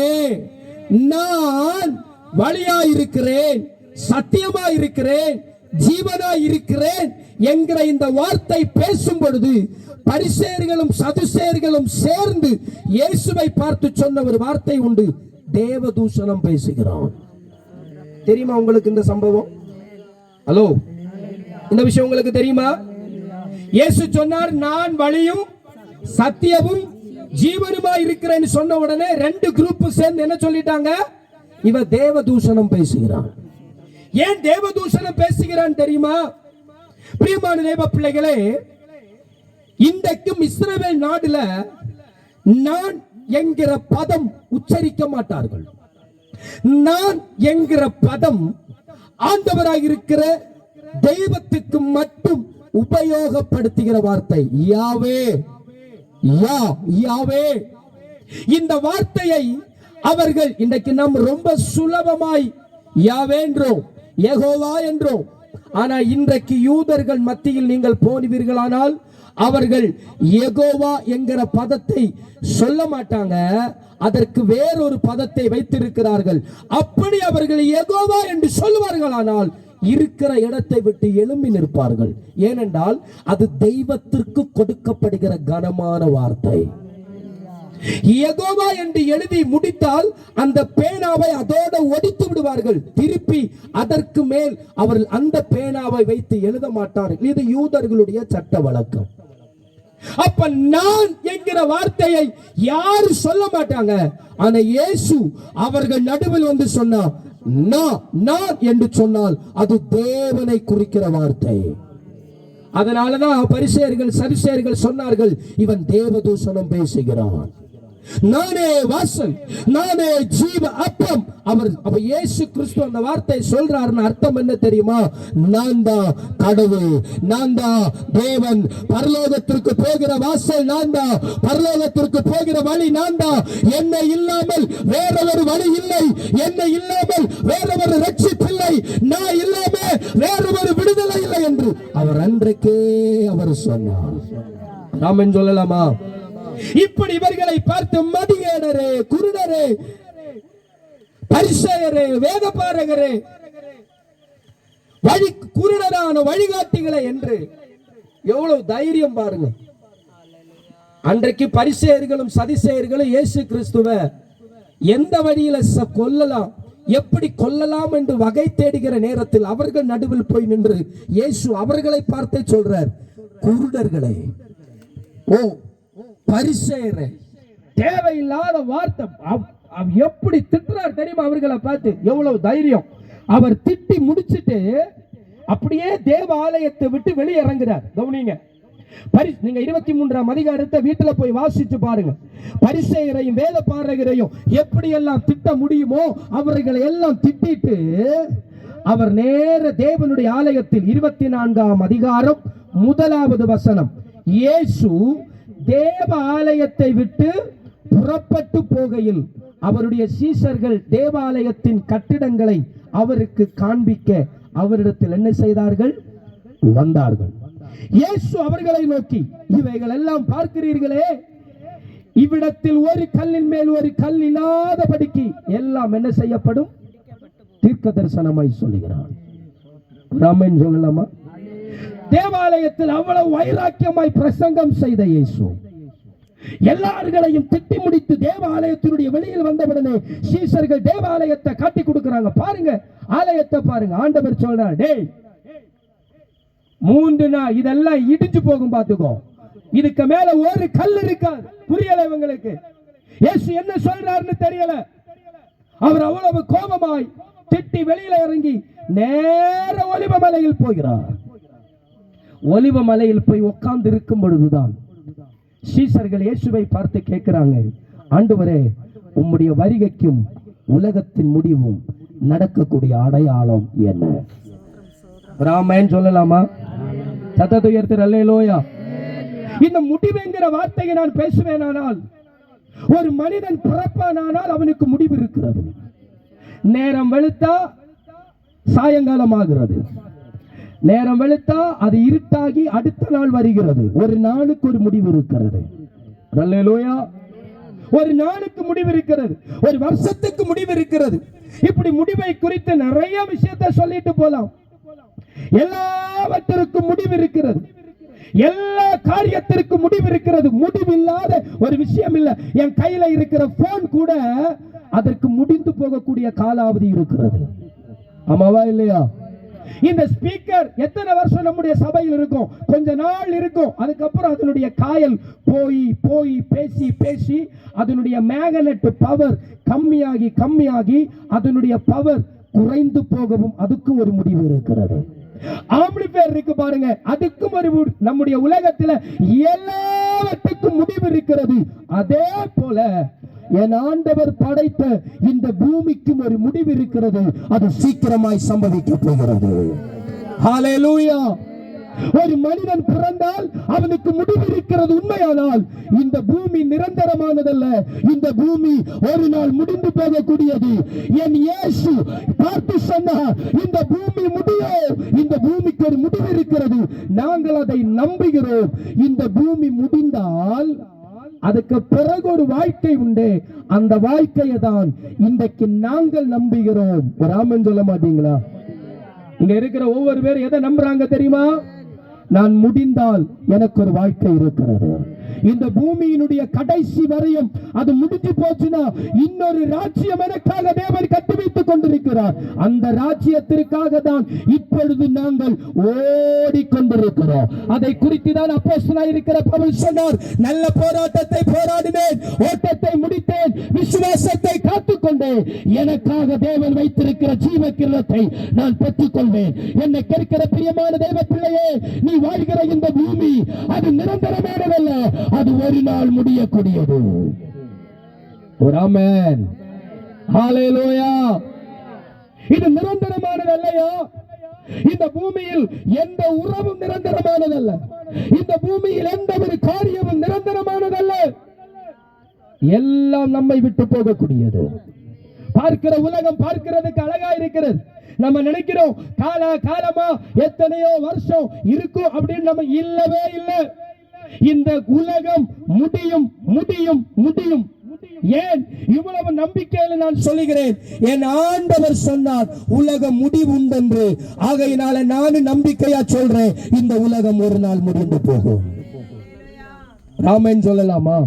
நான் வழியாயிருக்கிறேன், சத்தியமாயிருக்கிறேன், ஜீவனாயிருக்கிறேன் என்கிற இந்த வார்த்தை பேசும் பொழுது பரிசேயர்களும் சதுசேயர்களும் சேர்ந்து இயேசுவை பார்த்து சொன்ன ஒரு வார்த்தை உண்டு, தேவதூஷணம் பேசுகிறான். தெரியுமா உங்களுக்கு இந்த சம்பவம்? ஹலோ, இந்த விஷயம் உங்களுக்கு தெரியுமா? இயேசு சொன்னார், நான் வழியும் சத்தியமும் ஜீவனுமாய் இருக்கிறேன்னு சொன்ன உடனே ரெண்டு குரூப் சேர்ந்து என்ன சொல்லிட்டாங்க? இவ தேவதூஷணம் பேசுகிறான். ஏன் தேவதூஷணம் பேசுகிறான் தெரியுமா? பிரியமான தேவ பிள்ளைகளே, இன்றைக்கும் இஸ்ரவேல் நாடுல நான் என்கிற பதம் உச்சரிக்க மாட்டார்கள். நான் என்கிற பதம் ஆண்டவராக இருக்கிற தெய்வத்துக்கு மட்டும் உபயோகப்படுத்துகிற வார்த்தை. யாவே, யாவே. இந்த வார்த்தையை அவர்கள் இன்றைக்கு நாம் ரொம்ப சுலபமாய் யாவே என்றோம், யெகோவா என்றோம். ஆனா இன்றைக்கு யூதர்கள் மத்தியில் நீங்கள் போனீர்களானால் அவர்கள் யெகோவா என்கிற பதத்தை சொல்ல மாட்டாங்க. அதற்கு வேறொரு பதத்தை வைத்திருக்கிறார்கள். அப்படி அவர்கள் யெகோவா என்று சொல்வார்களானால் இருக்கிற இடத்தை விட்டு எழும்பி நிற்பார்கள். ஏனென்றால் அது தெய்வத்திற்கு கொடுக்கப்படுகிற கனமான வார்த்தை. யெகோவா என்று எழுதி முடித்தால் அந்த பேனாவை அதோடு ஒடித்து விடுவார்கள். திருப்பி அதற்கு மேல் அவர்கள் அந்த பேனாவை வைத்து எழுத மாட்டார்கள். இது யூதர்களுடைய சட்ட வழக்கம். அப்ப நான் என்கிற வார்த்தையை யாரும் சொல்ல மாட்டாங்க. ஆனா இயேசு அவர்கள் நடுவில் வந்து சொன்னா, நான் என்று சொன்னால் அது தேவனை குறிக்கிற வார்த்தை. அதனாலதான் பரிசேயர்கள் சதுசேயர்கள் சொன்னார்கள், இவன் தேவதூஷணம் பேசுகிறான். நானே வாசல், நானே ஜீவ அப்பம். அவர் இயேசு கிறிஸ்து அந்த வார்த்தை சொல்றாருன்னு அர்த்தம் என்ன தெரியுமா? நான் தான் கடவுள், நான் தான் தேவன், பரலோகத்திற்கு போகிற வாசல் நான் தான், பரலோகத்திற்கு போகிற வழி நான் தான். என்னை இல்லாமல் வேற ஒரு வழி இல்லை, என்னை இல்லாமல் வேற ஒரு ரட்சிப்பில்லை, நான் இல்லாமல் வேற ஒரு விடுதலை இல்லை என்று அவர் அன்றைக்கே அவர் சொன்னார். ராமன் சொல்லலாமா? இப்படி இவர்களை பார்த்து மதியேடரே, குருடரே, பரிசேயரே, வேதபாரகரே, குருடரான வழிகாட்டிகளை என்று எவ்வளவு தைரியம் பாருங்க. அன்றைக்கு பரிசேயர்களும் சதிசேயர்களும் இயேசு கிறிஸ்துவை எந்த வழியில கொல்லலாம், எப்படி கொல்லலாம் என்று வகை தேடுகிற நேரத்தில் அவர்கள் நடுவில் போய் நின்று இயேசு அவர்களை பார்த்தே சொல்றார், குருடர்களே, ஓ பரிசேயரே. தேவையில்லாத வார்த்தை. எப்படி திட்டுறார் தெரியுமா? அவர்களை பார்த்து எவ்வளவு தைரியம். அவர் திட்டி முடிச்சிட்டு அப்படியே தேவ ஆலயத்தை விட்டு வெளியே இறங்குறார். கவனிங்க, நீங்க 23ஆம் அதிகாரத்தை வீட்டுல போய் வாசிச்சு பாருங்க. பரிசேயரையும் வேத பாரகரையும் எப்படி எல்லாம் திட்ட முடியுமோ அவர்களை எல்லாம் திட்டிட்டு அவர் நேர தேவனுடைய ஆலயத்தில் 24ஆம் அதிகாரம் 1வது வசனம், இயேசு தேவ ஆலயத்தை விட்டு புறப்பட்டு போகையில் அவருடைய சீஷர்கள் தேவாலயத்தின் கட்டிடங்களை அவருக்கு காண்பிக்க அவரிடத்தில் என்ன செய்தார்கள்? வந்தார்கள். இயேசு அவர்களை நோக்கி, இவைகள் எல்லாம் பார்க்கிறீர்களே, இவ்விடத்தில் ஒரு கல்லின் மேல் ஒரு கல் இல்லாதபடிக்கு எல்லாம் என்ன செய்யப்படும்? தீர்க்க தரிசனமாய் சொல்லுகிறார். ராமன் சொல்லலாமா? தேவாலயத்தில் அவ்வளவு வைராக்கியமாய் பிரசங்கம் செய்த இயேசு எல்லார்களையும் திட்டி முடித்து தேவாலயத்தினுடைய வெளியில் வந்தவுடனே சீஷர்கள் தேவாலயத்தை காட்டி கொடுக்கிறாங்க. பாருங்க, ஆலயத்தை பாருங்க. ஆண்டவர் சொல்றார், டேய் 3 நாள் இதெல்லாம் இடிஞ்சு போகும், பாத்துக்கோ. இதுக்கு மேல ஒரு கல் இருக்காது. புரியல இவங்களுக்கு. இயேசு என்ன சொல்றாருன்னு தெரியல. அவர் அவ்வளவு கோபமாய் திட்டி வெளியில இறங்கி நேர ஒலிவ மலையில் போகிறார். ஒலிவ மலையில் போய் உட்கார்ந்து இருக்கும் பொழுதுதான் சீஷர்கள் இயேசுவை பார்த்து கேட்கிறாங்க, ஆண்டவரே, உம்முடைய வருகைக்கும் உலகத்தின் முடிவும் நடக்கக்கூடிய அடையாளம் என்ன? ராமன் சொல்லலாமா? சத்தத்தை உயர்த்து அல்லேலூயா. இந்த முடிவுங்கிற வார்த்தையை நான் பேசுவேனானால், ஒரு மனிதன் பிறப்பானால் அவனுக்கு முடிவு இருக்கிறது. நேரம் வெளுத்தா சாயங்காலம் ஆகிறது, நேரம் வெளுத்தா அது இருட்டாகி அடுத்த நாள் வருகிறது. ஒரு நாளுக்கு ஒரு முடிவு இருக்கிறது. அல்லேலூயா. ஒரு நாளுக்கு முடிவு இருக்கிறது, ஒரு வருஷத்துக்கு முடிவு இருக்கிறது. இப்படி முடிவை குறித்து நிறைய விஷயத்தை சொல்லிட்டு போலாம். எல்லாவற்றிற்கும் முடிவு இருக்கிறது, எல்லா காரியத்திற்கும் முடிவு இருக்கிறது. முடிவில்லாத ஒரு விஷயம் இல்லை. என் கையில இருக்கிற போன் கூட அதற்கு முடிந்து போகக்கூடிய காலாவதி இருக்கிறது. ஆமாவா இல்லையா? இந்த ஸ்பீக்கர் எத்தனை வருஷம் நம்முடைய சபையில் இருக்கும்? கொஞ்ச நாள் இருக்கும். அதுக்கப்புறம் அதனுடைய காயல் போய் போய் பேசி பேசி அதனுடைய மேக்னெட் பவர் கம்மியாகி கம்மியாகி அதனுடைய பவர் குறைந்து போகவும் அதுக்கும் ஒரு முடிவு இருக்கிறது. ஆம்பிளிஃபையர் இருக்கு பாருங்க, அதுக்கும் ஒரு நம்முடைய உலகத்தில் எல்லாவற்றுக்கும் முடிவு இருக்கிறது. அதே போல என் ஆண்டவர் படைத்த இந்த பூமிக்கும் ஒரு முடிவு இருக்கிறது. அது சீக்கிரமாய் சம்பவிக்க போகிறது. ஹல்லேலூயா. ஒரு மனிதன் பிறந்தால் அவனுக்கு முடிவு இருக்கிறது. உண்மையானால் இந்த பூமி நிரந்தரமானதல்ல. இந்த பூமி ஒரு நாள் முடிந்து போகக்கூடியது. என் இயேசு பார்த்து சொன்னார், இந்த பூமி முடியும், இந்த பூமிக்கு ஒரு முடிவு இருக்கிறது. நாங்கள் அதை நம்புகிறோம். இந்த பூமி முடிந்தால் அதுக்கு பிறகு ஒரு வாழ்க்கை உண்டு. அந்த வாழ்க்கையை தான் இன்றைக்கு நாங்கள் நம்புகிறோம். ஒரு ஆமென் சொல்ல மாட்டீங்களா? இங்க இருக்கிற ஒவ்வொரு பேரும் எதை நம்புறாங்க தெரியுமா? நான் முடிந்தால் எனக்கு ஒரு வாழ்க்கை இருக்கிறது. இந்த பூமியினுடைய கடைசி வரையும் அது முடிஞ்சு போச்சுன்னா இன்னொரு ராஜ்யம் எனக்காக தேவன் கட்டி வைத்துக் கொண்டிருக்கிறார். அந்த ராஜ்யத்திற்காக தான் இப்பொழுது நாங்கள் ஓடிக்கொண்டிருக்கிறோம். அதை குறித்து தான் அப்போஸ்தலனாய் இருக்கிற பவுல் சொன்னார், நல்ல போராட்டத்தை போராடினேன், ஓட்டத்தை முடித்தேன், விசுவாசத்தை காத்துக்கொண்டேன், எனக்காக தேவன் வைத்திருக்கிற ஜீவ கிரீடத்தை நான் பெற்றுக்கொள்வேன். என்னை கேட்கிற பிரியமான தேவ பிள்ளையே, நீ வாழ்கிற இந்த பூமி அது நிரந்தரமானதல்ல, அது ஒரு நாள் முடியக்கூடியது. ஒரு ஆமென், ஹல்லேலூயா. இது நிரந்தரமானது அல்லையா? இந்த பூமியில் எந்த உறவும் நிரந்தரமானதல்ல. இந்த பூமியில் எந்த ஒரு காரியமும் நிரந்தரமானதல்ல. எல்லாம் நம்மை விட்டு போகக்கூடியது. பார்க்கிற உலகம் பார்க்கிறதுக்கு அழகா இருக்கிறது. நம்ம நினைக்கிறோம் காலமா எத்தனையோ வருஷம் இருக்கும் அப்படின்னு. நம்ம இல்லவே இல்லை. இந்த உலகம் முடியும் முடியும் முடியும். ஏன் இவ்வளவு நம்பிக்கையில் நான் சொல்லுகிறேன்? என் ஆண்டவர் சொன்னார் உலகம் முடிவுண்டென்று. ஆகையினால நானும் நம்பிக்கையா சொல்றேன், இந்த உலகம் ஒரு நாள் முடிந்து போகும். ராமன் சொல்லலாமா?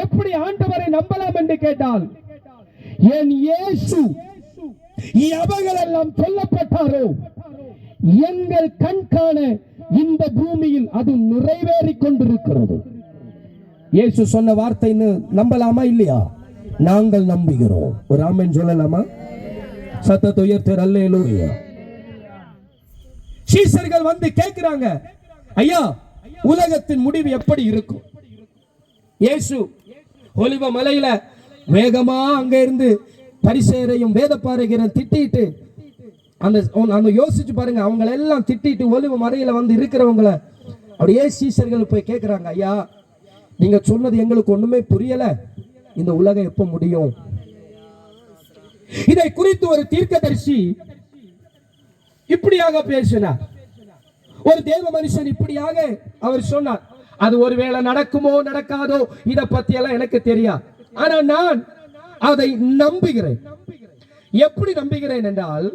எப்படி ஆண்டவரை நம்பலாம் என்று கேட்டால், என் இயேசு எவைகளெல்லாம் சொல்லப்பட்டாரோ எங்கள் கண்காண இந்த பூமியில் அது நிறைவேறிக் கொண்டிருக்கிறது. இயேசு சொன்ன வார்த்தைன்னு நம்பலாமா இல்லையா? நாங்கள் நம்புகிறோம். ஒரு ஆமென் சொல்லலாமா? சத்தத்தை உயர்த்து அல்லேலூயா. சீஷர்கள் வந்து கேட்கிறாங்க, ஐயா உலகத்தின் முடிவு எப்படி இருக்கும்? இயேசு ஒலிவ மலையில வேகமா அங்க இருந்து பரிசேயரையும் வேதபாரகரையும் திட்டிட்டு, அந்த யோசிச்சு பாருங்க, அவங்களை எல்லாம் திட்டிட்டு ஒலிவ மலையில வந்து இருக்கிறவங்களை அப்படியே சீஷர்கள் போய் கேட்கிறாங்க, ஐயா நீங்க சொன்னது எங்களுக்கு ஒண்ணுமே புரியல, இந்த உலகம் எப்ப முடியும்? இதை குறித்து ஒரு தீர்க்கதரிசி இப்படியாக பேசினார். ஒரு தேவ மனுஷன் இப்படியாக அவர் சொன்னார், அது ஒருவேளை நடக்குமோ நடக்காதோ இதை பத்தி எல்லாம் எனக்கு தெரியாது, ஆனா நான் அதை நம்புகிறேன். எப்படி நம்புகிறேன் என்றால்,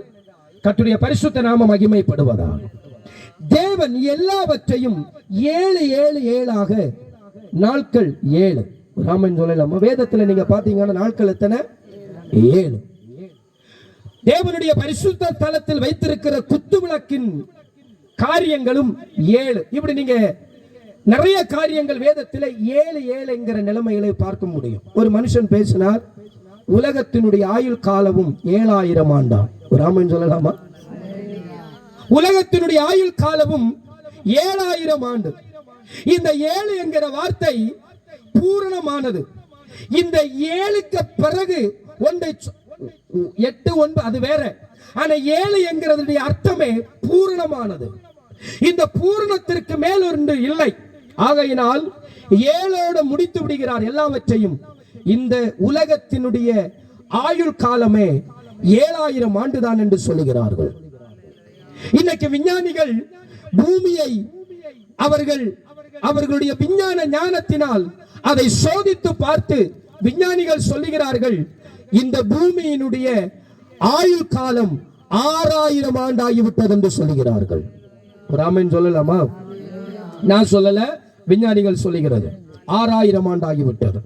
கர்த்தருடைய பரிசுத்த நாமம் மகிமைப்படுவதா. தேவன் எல்லாவற்றையும் 7 7 7ஆக நாட்கள் 7. ராமன் சொல்லலாம். வேதத்துல நீங்க பாத்தீங்கன்னா நாட்கள் எத்தனை? 7. தேவனுடைய பரிசுத்த தலத்தில் வைத்திருக்கிற குத்து விளக்கின் காரியங்களும் 7. இப்படி நீங்க நிறைய காரியங்கள் வேதத்தில் 7 7 என்கிற நிலைமைகளை பார்க்க முடியும். ஒரு மனுஷன் பேசினார், உலகத்தினுடைய ஆயுள் காலமும் 7000 ஆண்டாம். ராமன் சொல்லலாமா? உலகத்தினுடைய ஆயுள் காலமும் 7000 ஆண்டு. இந்த 7 என்கிற வார்த்தை பூரணமானது. இந்த 7க்கு பிறகு 8 9 அது வேற, ஆனா 7 என்கிறதுடைய அர்த்தமே பூரணமானது. இந்த பூரணத்திற்கு மேல் ஒன்று இல்லை. ஆகையினால் 7ஓடு முடித்து விடுகிறார் எல்லாவற்றையும். இந்த உலகத்தினுடைய ஆயுள் காலமே 7000 ஆண்டுதான் என்று சொல்லுகிறார்கள். இன்னைக்கு விஞ்ஞானிகள் பூமியை அவர்களுடைய விஞ்ஞான ஞானத்தினால் அதை சோதித்து பார்த்து விஞ்ஞானிகள் சொல்லுகிறார்கள், இந்த பூமியினுடைய ஆயுள் காலம் 6000 ஆண்டு ஆகிவிட்டது என்று சொல்லுகிறார்கள். ராமன் சொல்லலாமா? நான் சொல்லல, விஞ்ஞானிகள் சொல்லுகிறது 6000 ஆண்டு ஆகிவிட்டது.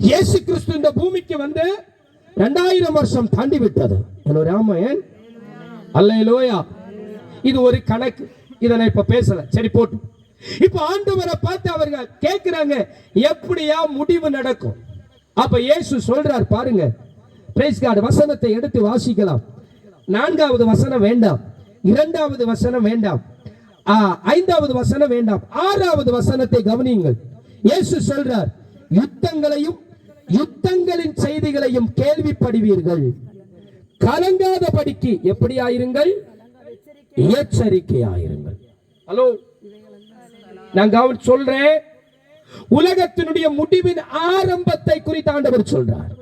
இயேசு கிறிஸ்து இந்த பூமிக்கு வந்து 2000 வருஷம் தாண்டி விட்டது. ராமன் அல்லேலூயா. இது ஒரு கணக்கு, இதை நான் இப்ப பேசல, சரி போட்டு. இப்ப ஆண்டவரை பார்த்து அவர்கள் கேட்கிறாங்க, எப்படியா முடிவு நடக்கும்? அப்ப இயேசு சொல்றார் பாருங்க, பிரைஸ் காட். வசனத்தை எடுத்து வாசிக்கலாம். 4வது வசனம் வேண்டாம், 2வது வசனம் வேண்டாம், 5வது வசனம் வேண்டாம், 6வது வசனத்தை கவனியுங்கள். இயேசு சொல்றார், யுத்தங்களையும் யுத்தங்களின் செய்திகளையும் கேள்விப்படுவீர்கள், கலங்காதபடிக்கு எப்படி ஆயிருங்கள்? எச்சரிக்கையாயிருங்கள். ஹலோ, நான் கவனிச்சு சொல்றேன். உலகத்தினுடைய முடிவின் ஆரம்பத்தை குறித்து ஆண்டவர் சொல்றார்.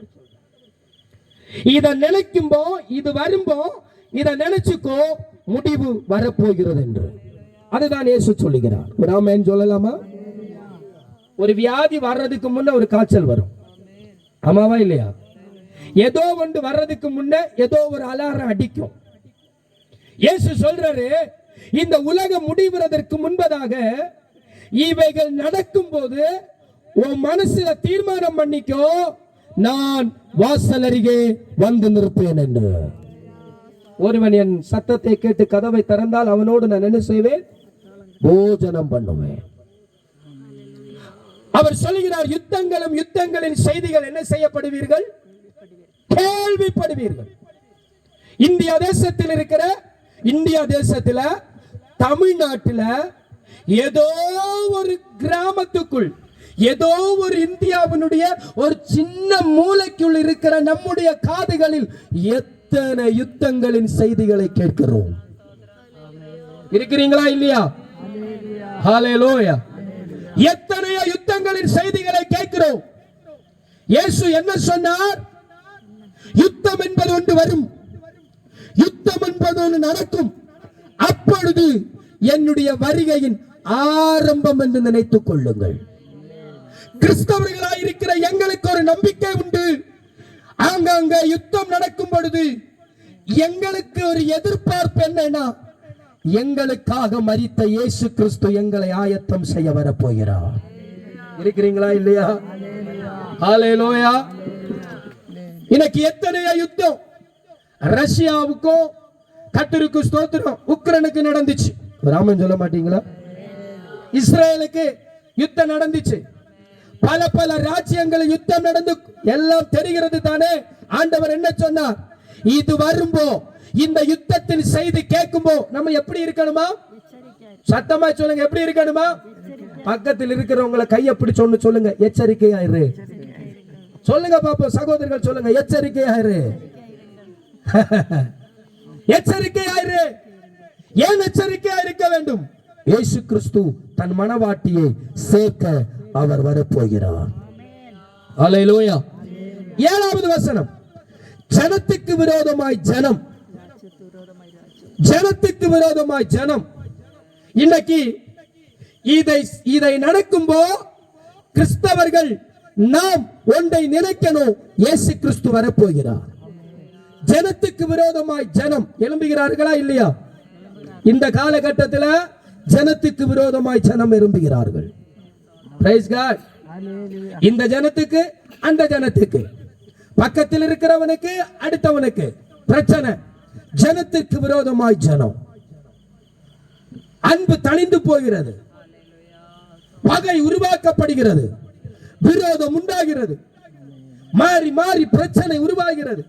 இதை நினைக்கும்போ, இது வரும்போ இதை நினைச்சுக்கோ, முடிவு வரப்போகிறது என்று. அதுதான் இயேசு சொல்லுகிறார். ஒரு ஆமென் சொல்லலாமா? ஒரு வியாதி வர்றதுக்கு முன்ன ஒரு காய்ச்சல் வரும், ஆமாவா இல்லையா? ஏதோ ஒன்று வர்றதுக்கு முன்ன ஏதோ ஒரு அலாரம் அடிக்கும். இயேசு சொல்றாரு, இந்த உலகம் முடிவதற்கு முன்பதாக இவைகள் நடக்கும் போது உன் மனசுல தீர்மானம் பண்ணிக்கோ, நான் வாசல் அருகே வந்து நிற்பேன் என்று. ஒருவன் என் சத்தத்தை கேட்டு கதவை திறந்தால் அவனோடு நான் என்ன செய்வேன்? போஜனம் பண்ணுவேன். அவர் சொல்கிறார், யுத்தங்களும் யுத்தங்களின் செய்திகள் என்ன செய்யப்படுவீர்கள்? கேள்விப்படுவீர்கள். இந்தியா தேசத்தில் தமிழ்நாட்டில் ஏதோ ஒரு கிராமத்துக்குள், ஏதோ ஒரு இந்தியாவினுடைய ஒரு சின்ன மூலைக்குள் இருக்கிற நம்முடைய காதுகளில் எத்தனை யுத்தங்களின் செய்திகளை கேட்கிறோம். இருக்கிறீங்களா இல்லையா? ஹல்லேலூயா. எத்தனை யுத்தங்களின் செய்திகளை கேட்கிறோம். இயேசு என்ன சொன்னார்? யுத்தம் என்பது ஒன்று வரும், யுத்தம் என்பது ஒன்று நடக்கும், அப்பொழுது என்னுடைய வருகையின் ஆரம்பம் என்று நினைத்துக் கொள்ளுங்கள். கிறிஸ்தவர்களாய் இருக்கிற எங்களுக்கு ஒரு நம்பிக்கை உண்டு. அங்கங்க யுத்தம் நடக்கும் பொழுது எங்களுக்கு ஒரு எதிர்பார்ப்பு என்னன்னா, எங்களுக்காக மரித்த இயேசு கிறிஸ்து எங்களை ஆயத்தம் செய்ய வரப்போகிறார். இருக்கிறீங்களா இல்லையா? ஹல்லேலூயா. இன்னைக்கு எத்தனைய யுத்தம் ரஷ்யாவுக்கும் கர்த்தருக்கு ஸ்தோத்திரம் உக்ரைனுக்கு நடந்துச்சு. ராமன் சொல்ல மாட்டீங்களா? இஸ்ரேலுக்கு யுத்தம் நடந்துச்சு. பல பல ராஜ்யங்கள் யுத்தம் நடந்து எல்லாம் தெரிகிறது தானே. ஆண்டவர் என்ன சொன்னார்? இது வரும்போ, இந்த யுத்தத்தின் செய்தி கேட்கும்போ நம்ம எப்படி இருக்கணுமா? சத்தமா சொல்லுங்க, எப்படி இருக்கணுமா? பக்கத்தில் இருக்கிறவங்களை கையை பிடிச்சு சொல்லுங்க, எச்சரிக்கையாயிரு. சொல்லுங்க பாப்போம், சகோதரர்கள் சொல்லுங்க, எச்சரிக்கையாயிரு. எச்சரிக்கையாயிரு. ஏன் எச்சரிக்கையா இருக்க வேண்டும்? இயேசு கிறிஸ்து தன் மனவாட்டியை சேர்க்க அவர் வரப்போகிறார். ஹல்லேலூயா. 7வது வசனம், ஜனத்துக்கு விரோதமாய் ஜனம், ஜனத்துக்கு விரோதமாய் ஜனம். இன்னைக்கு இதை நடக்கும்போ கிறிஸ்தவர்கள் நாம் ஒன்றை நினைக்கணும், இயேசு கிறிஸ்து வரப்போகிறார். ஜனத்துக்கு விரோதமாய் ஜனம் எழும்புகிறார்களா இல்லையா? இந்த காலகட்டத்தில் ஜனத்துக்கு விரோதமாய் ஜனம் எழும்புகிறார்கள். Price God. இந்த ஜனத்துக்கு அந்த ஜனத்துக்கு, பக்கத்தில் இருக்கிறவனுக்கு அடுத்தவனுக்கு பிரச்சனை. ஜனத்துக்கு விரோதமாய் ஜனம். அன்பு தணிந்து போகிறது, பகை உருவாக்கப்படுகிறது, விரோதம் உண்டாகிறது, மாறி மாறி பிரச்சனை உருவாகிறது.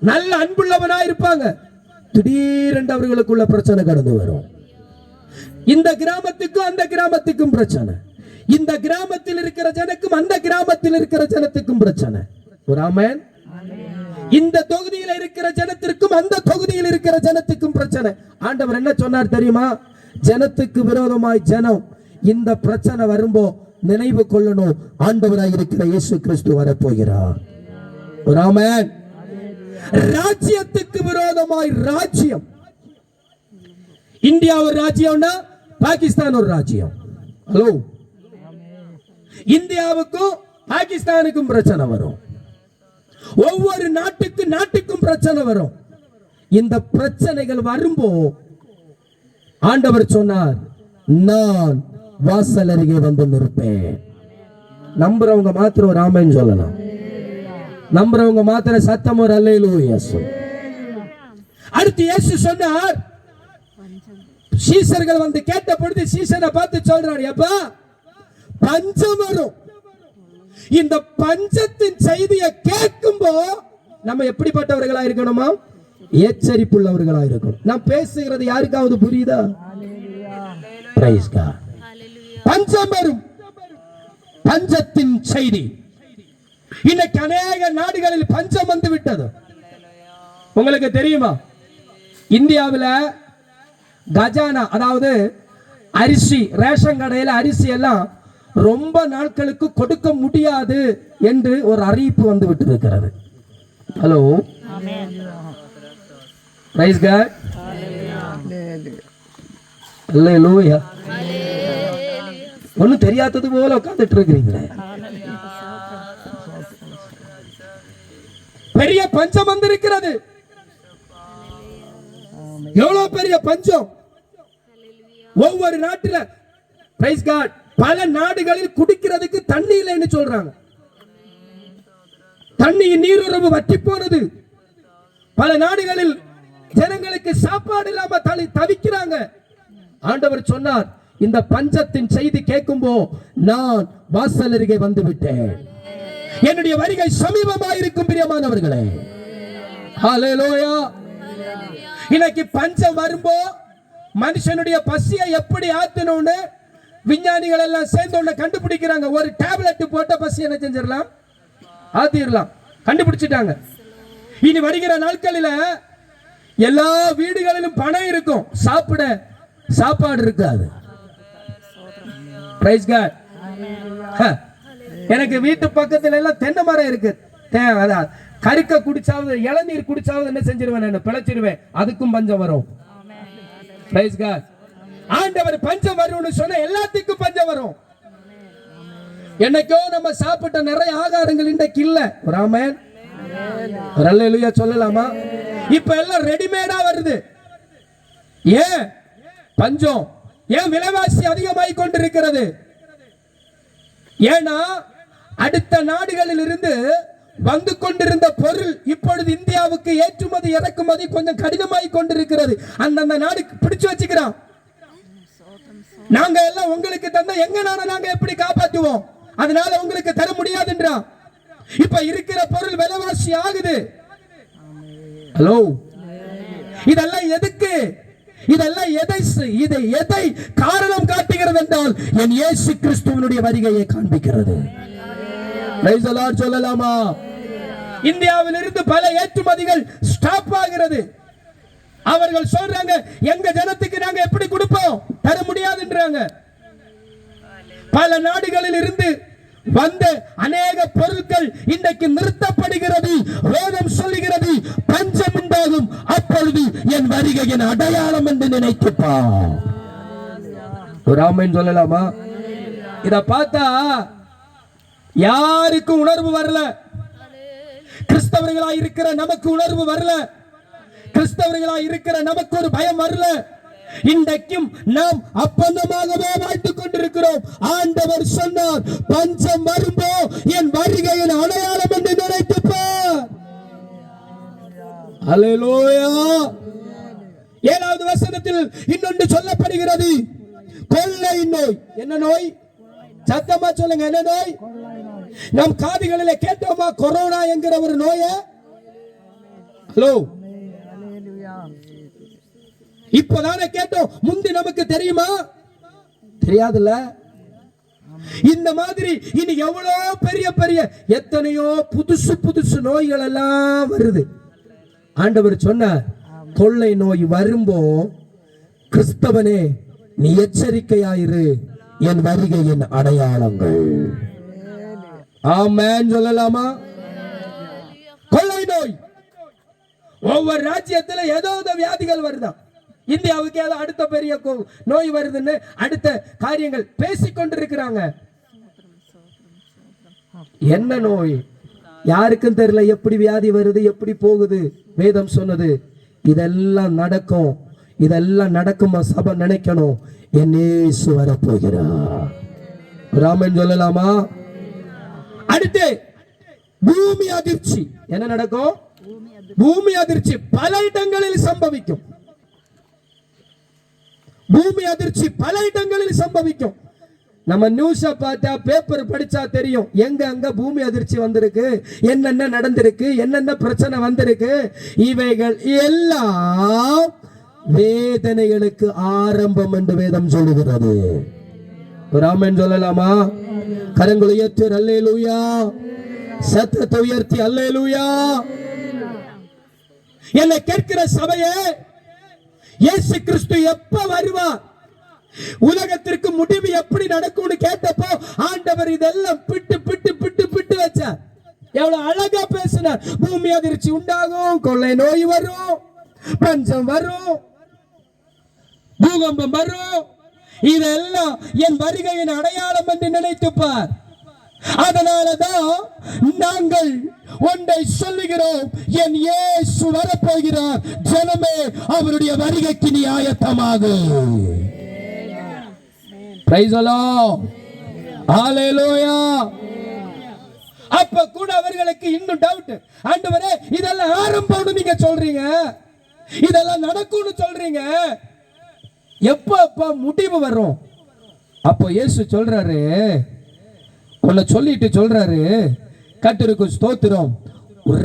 நல்ல அன்புள்ளவனா இருப்பாங்க, திடீரென்று அவர்களுக்குள்ள பிரச்சனை கடந்து வரும். இந்த கிராமத்துக்கும் அந்த கிராமத்துக்கும் பிரச்சனை, இந்த கிராமத்தில் இருக்கிற ஜனக்கும் அந்த கிராமத்தில் இருக்கிற ஜனத்துக்கும் பிரச்சனை. ஒரு ஆமென். இந்த தொகுதியில் இருக்கிற ஜனத்திற்கும் அந்த தொகுதியில் இருக்கிற ஜனத்துக்கும் பிரச்சனை. ஆண்டவர் என்ன சொன்னார் தெரியுமா? ஜனத்துக்கு விரோதமாய் ஜனம். இந்த பிரச்சனை வரும்போ நினைவு கொள்ளணும், ஆண்டவராய் இருக்கிற இயேசு கிறிஸ்து வரப்போகிறார். ஒரு ஆமென். ராஜ்யத்துக்கு விரோதமாய் ராஜ்யம். இந்தியா ஒரு ராஜ்யம்னா பாகிஸ்தான் ஒரு ராஜ்யம். ஹலோ, இந்தியாவுக்கும் பாகிஸ்தானுக்கும் பிரச்சனை வரும். ஒவ்வொரு நாட்டுக்கும் பிரச்சனை வரும். இந்த பிரச்சனைகள் வரும்போ ஆண்டவர் சொன்னார், நான் வாசல் அருகே வந்து நிற்பேன். நம்புறவங்க மாத்திரம் ஒரு ஆமென் சொல்லலாம். நம்புறவங்க மாத்திரம் சத்தம் ஒரு அல்லேலூயா சொல்லு. அடுத்து இயேசு சொன்னார், சீசர்கள் வந்து கேட்ட பொழுது சீசனை பார்த்து சொல்றார், எப்பா பஞ்சம் வரும். இந்த பஞ்சத்தின் செய்தியை கேட்கும்போ நம்ம எப்படிப்பட்டவர்களா இருக்கணுமா? எச்சரிப்புள்ளவர்களா இருக்கணும். நான் பேசுகிறது யாருக்காவது புரியுதா? Praise God. பஞ்சம் வரும், பஞ்சத்தின் செய்தி. இன்னைக்கு அநேக நாடுகளில் பஞ்சம் வந்து விட்டது. உங்களுக்கு தெரியுமா? இந்தியாவில் கஜானா, அதாவது அரிசி, ரேஷன் கடையில் அரிசி எல்லாம் ரொம்ப நாட்களுக்கு கொடுக்க முடியாது என்று ஒரு அறிவிப்பு வந்து விட்டு இருக்கிறது. Hello, praise God. ஹல்லேலூயா. ஒன்னும் தெரியாதது போல உட்கார்ந்துட்டு இருக்கிறீங்களே. பெரிய பஞ்சம் வந்திருக்கிறது. எவ்வளவு பெரிய பஞ்சம்! ஒவ்வொரு நாட்டில பிரைஸ் காட், பல நாடுகளில் குடிக்கிறதுக்கு தண்ணி இல்லைன்னு சொல்றாங்க. தண்ணியின் நீருறவு வற்றி போனது. பல நாடுகளில் ஜனங்களுக்கு சாப்பாடு இல்லாம தவிக்கிறாங்க. ஆண்டவர் சொன்னார், இந்த பஞ்சத்தின் செய்தி கேட்கும்போ நான் வாசல் அருகே வந்து விட்டேன், என்னுடைய வருகை சமீபமாயிருக்கும் பிரியமானவர்களே. ஹல்லேலூயா. இன்னைக்கு பஞ்சம் வரும்போ மனுஷனுடைய பசியை எப்படி ஆத்தணும்னு விஞ்ஞானிகள் எல்லாம் சேர்ந்து கண்டுபிடிக்கிறாங்க. ஒரு டேப்லெட் போட்ட பசி என்ன செஞ்சிடலாம், ஆத்திரலாம், கண்டுபிடிச்சிட்டாங்க. இனி வருகிற நாட்களில் எல்லா வீடுகளிலும் பணம் இருக்கும், சாப்பிட சாப்பாடு இருக்காது. Praise God. எனக்கு வீட்டு பக்கத்துல எல்லாம் தென்னை மரம் இருக்கு. கருக்க குடிச்சாவது இளநீர் குடிச்சாவது என்ன செஞ்சிருவேன், நான் பிழைச்சிருவேன். அதுக்கும் பஞ்சம் வரும். Praise God. ஆண்டவர் பஞ்சம் வரும்னு சொன்ன எல்லாத்துக்கும் பஞ்சம் வரும். என்னைக்கோ நம்ம சாப்பிட்ட நிறைய ஆகாரங்கள் இன்றைக்கு இல்ல. ஒரு ஆமென், ஒரு அல்லேலூயா சொல்லலாமா? இப்ப எல்லாம் ரெடிமேடா வருது. ஏன் பஞ்சம்? ஏன் விலைவாசி அதிகமாகிக் கொண்டிருக்கிறது? ஏன்னா அடுத்த நாடுகளில் இருந்து வந்து கொண்டிருந்த பொருள் இப்பொழுது இந்தியாவுக்கு ஏற்றுமதி இறக்குமதி கொஞ்சம் கடினமாகிக் கொண்டிருக்கிறது. அந்தந்த நாடு பிடிச்சு வச்சுக்கிறான். நாங்க எல்லாம் உங்களுக்கு தந்த எங்க நாடு நாங்க எப்படி காப்பாற்றுவோம், அதனால உங்களுக்கு தர முடியாதுன்றான். இப்ப இருக்கிற பொருள் விலைவாசி ஆகுது. ஹலோ, இதெல்லாம் எதுக்கு? இதெல்லாம் எதை காரணம் காட்டுகிறது என்றால் என் இயேசு கிறிஸ்துவினுடைய வருகையை காண்பிக்கிறது. பிரைஸ் தி லார்ட் சொல்லலாமா? இந்தியாவில் இருந்து பல ஏற்றுமதிகள் ஸ்டாப் ஆகிறது. அவர்கள் சொல்றாங்க, எங்க ஜனத்துக்கு நாங்க எப்படி கொடுப்போம், தர முடியாதுன்றாங்க. பல நாடுகளில் இருந்து வந்த அநேக பொருட்கள் இன்றைக்கு நிறுத்தப்படுகிறது. வேதம் சொல்லுகிறது, பஞ்சம் உண்டாகும், அப்பொழுது என் வருகையின் அடையாளம் என்று நினைத்துப்பா. ஒரு ஆமென் சொல்லலாமா? இத பார்த்தா யாருக்கும் உணர்வு வரல. கிறிஸ்தவர்களாய் இருக்கிற நமக்கு உணர்வு வரல. கிறிஸ்தவர்களாய் இருக்கிற நமக்கு ஒரு பயம் வரல. இன்றைக்கும் நாம் அப்பந்தமாகவே வாழ்த்துக் கொண்டிருக்கிறோம். ஆண்டவர் சொன்னார், பஞ்சம் வரும்போ என் வருகையின் அடையாளம் என்று நினைத்துப்பார். அல்லேலூயா. 7வது வசனத்தில் இன்னொன்று சொல்லப்படுகிறது, கொள்ளை நோய். என்ன நோய்? சத்தமா சொல்லுங்க, என்ன நோய்? நம் காதுகளிலே கேட்டோமா கொரோனா என்கிற ஒரு நோய? ஹலோ, இப்பதானே கேட்டோம், முந்தி நமக்கு தெரியுமா? தெரியாதுல்ல. இந்த மாதிரி இனி எவ்வளவு பெரிய பெரிய எத்தனையோ புதுசு புதுசு நோய்கள் எல்லாம் வருது. ஆண்டவர் சொன்னார், கொள்ளை நோய் வரும்போ கிறிஸ்தவனே நீ எச்சரிக்கையாயிரு, என் வருகையின் அடையாளங்கள். ஆமென் சொல்லலாமா? கொள்ளை நோய் ஒவ்வொரு ராஜ்யத்தில் ஏதோ வியாதிகள் வருதான். இந்தியாவுக்கு ஏதோ அடுத்த பெரிய நோய் வருதுன்னு அடுத்த காரியங்கள் பேசிக் கொண்டிருக்கிறாங்க. என்ன நோய் யாருக்கும் தெரியல, எப்படி வியாதி வருது, எப்படி போகுது. வேதம் சொன்னது இதெல்லாம் நடக்கும். இதெல்லாம் நடக்குமா சபை நினைக்கணும், என் இயேசு வரப்போகிறார். ராமன் சொல்லலாமா? அடுத்து பூமி அதிர்ச்சி. என்ன நடக்கும்? பூமி அதிர்ச்சி பல இடங்களில் சம்பவிக்கும். பூமி அதிர்ச்சி பல இடங்களில் சம்பவிக்கும். நம்ம நியூஸ பார்த்தா, பேப்பர் படிச்சா தெரியும் எங்க அங்க பூமி அதிர்ச்சி வந்திருக்கு, என்னென்ன நடந்திருக்கு, என்னென்ன பிரச்சனை வந்திருக்கு. இவைகள் எல்லாம் வேதனைகளுக்கு ஆரம்பம் என்று வேதம் சொல்லுகிறது. ராமன் சொல்லலாமா? கரங்களை உயர்த்தி அல்லேலூயா, சத்தத்தை உயர்த்தி அல்லேலூயா. என்னை கேட்கிற சபையே, இயேசு கிறிஸ்து எப்ப வருவார், உலகத்திற்கு முடிவு எப்படி நடக்கும்னு கேட்டப்போ ஆண்டவர் இதெல்லாம் பிட்டு பிட்டு பிட்டு பிட்டு வச்சார். எவ்வளவு அழகா பேசினார். பூமி அதிர்ச்சி உண்டாகும், கொள்ளை நோய் வரும், பஞ்சம் வரும், பூகம்பம் வரும், இதெல்லாம் என் வருகையின் அடையாளம் என்று நினைத்துப்பார். அதனாலதான் நாங்கள் ஒன்றை சொல்லுகிறோம், என் இயேசு வரப்போகிறார், ஜனமே அவருடைய வருகைக்கு நீ ஆயத்தமாகு. பிரைஸ் தி லார்ட், ஹalleluya. அப்ப கூட அவர்களுக்கு இன்னும் டவுட், ஆண்டவரே இதெல்லாம் ஆரம்பம்னு நீங்க சொல்றீங்க, இதெல்லாம் நடக்கும்னு சொல்றீங்க, எப்ப முடிவு வரும்? அப்போ இயேசு சொல்றாரு, உன்னை சொல்லிட்டு சொல்றாரு, கர்த்தருக்கு ஸ்தோத்திரம்,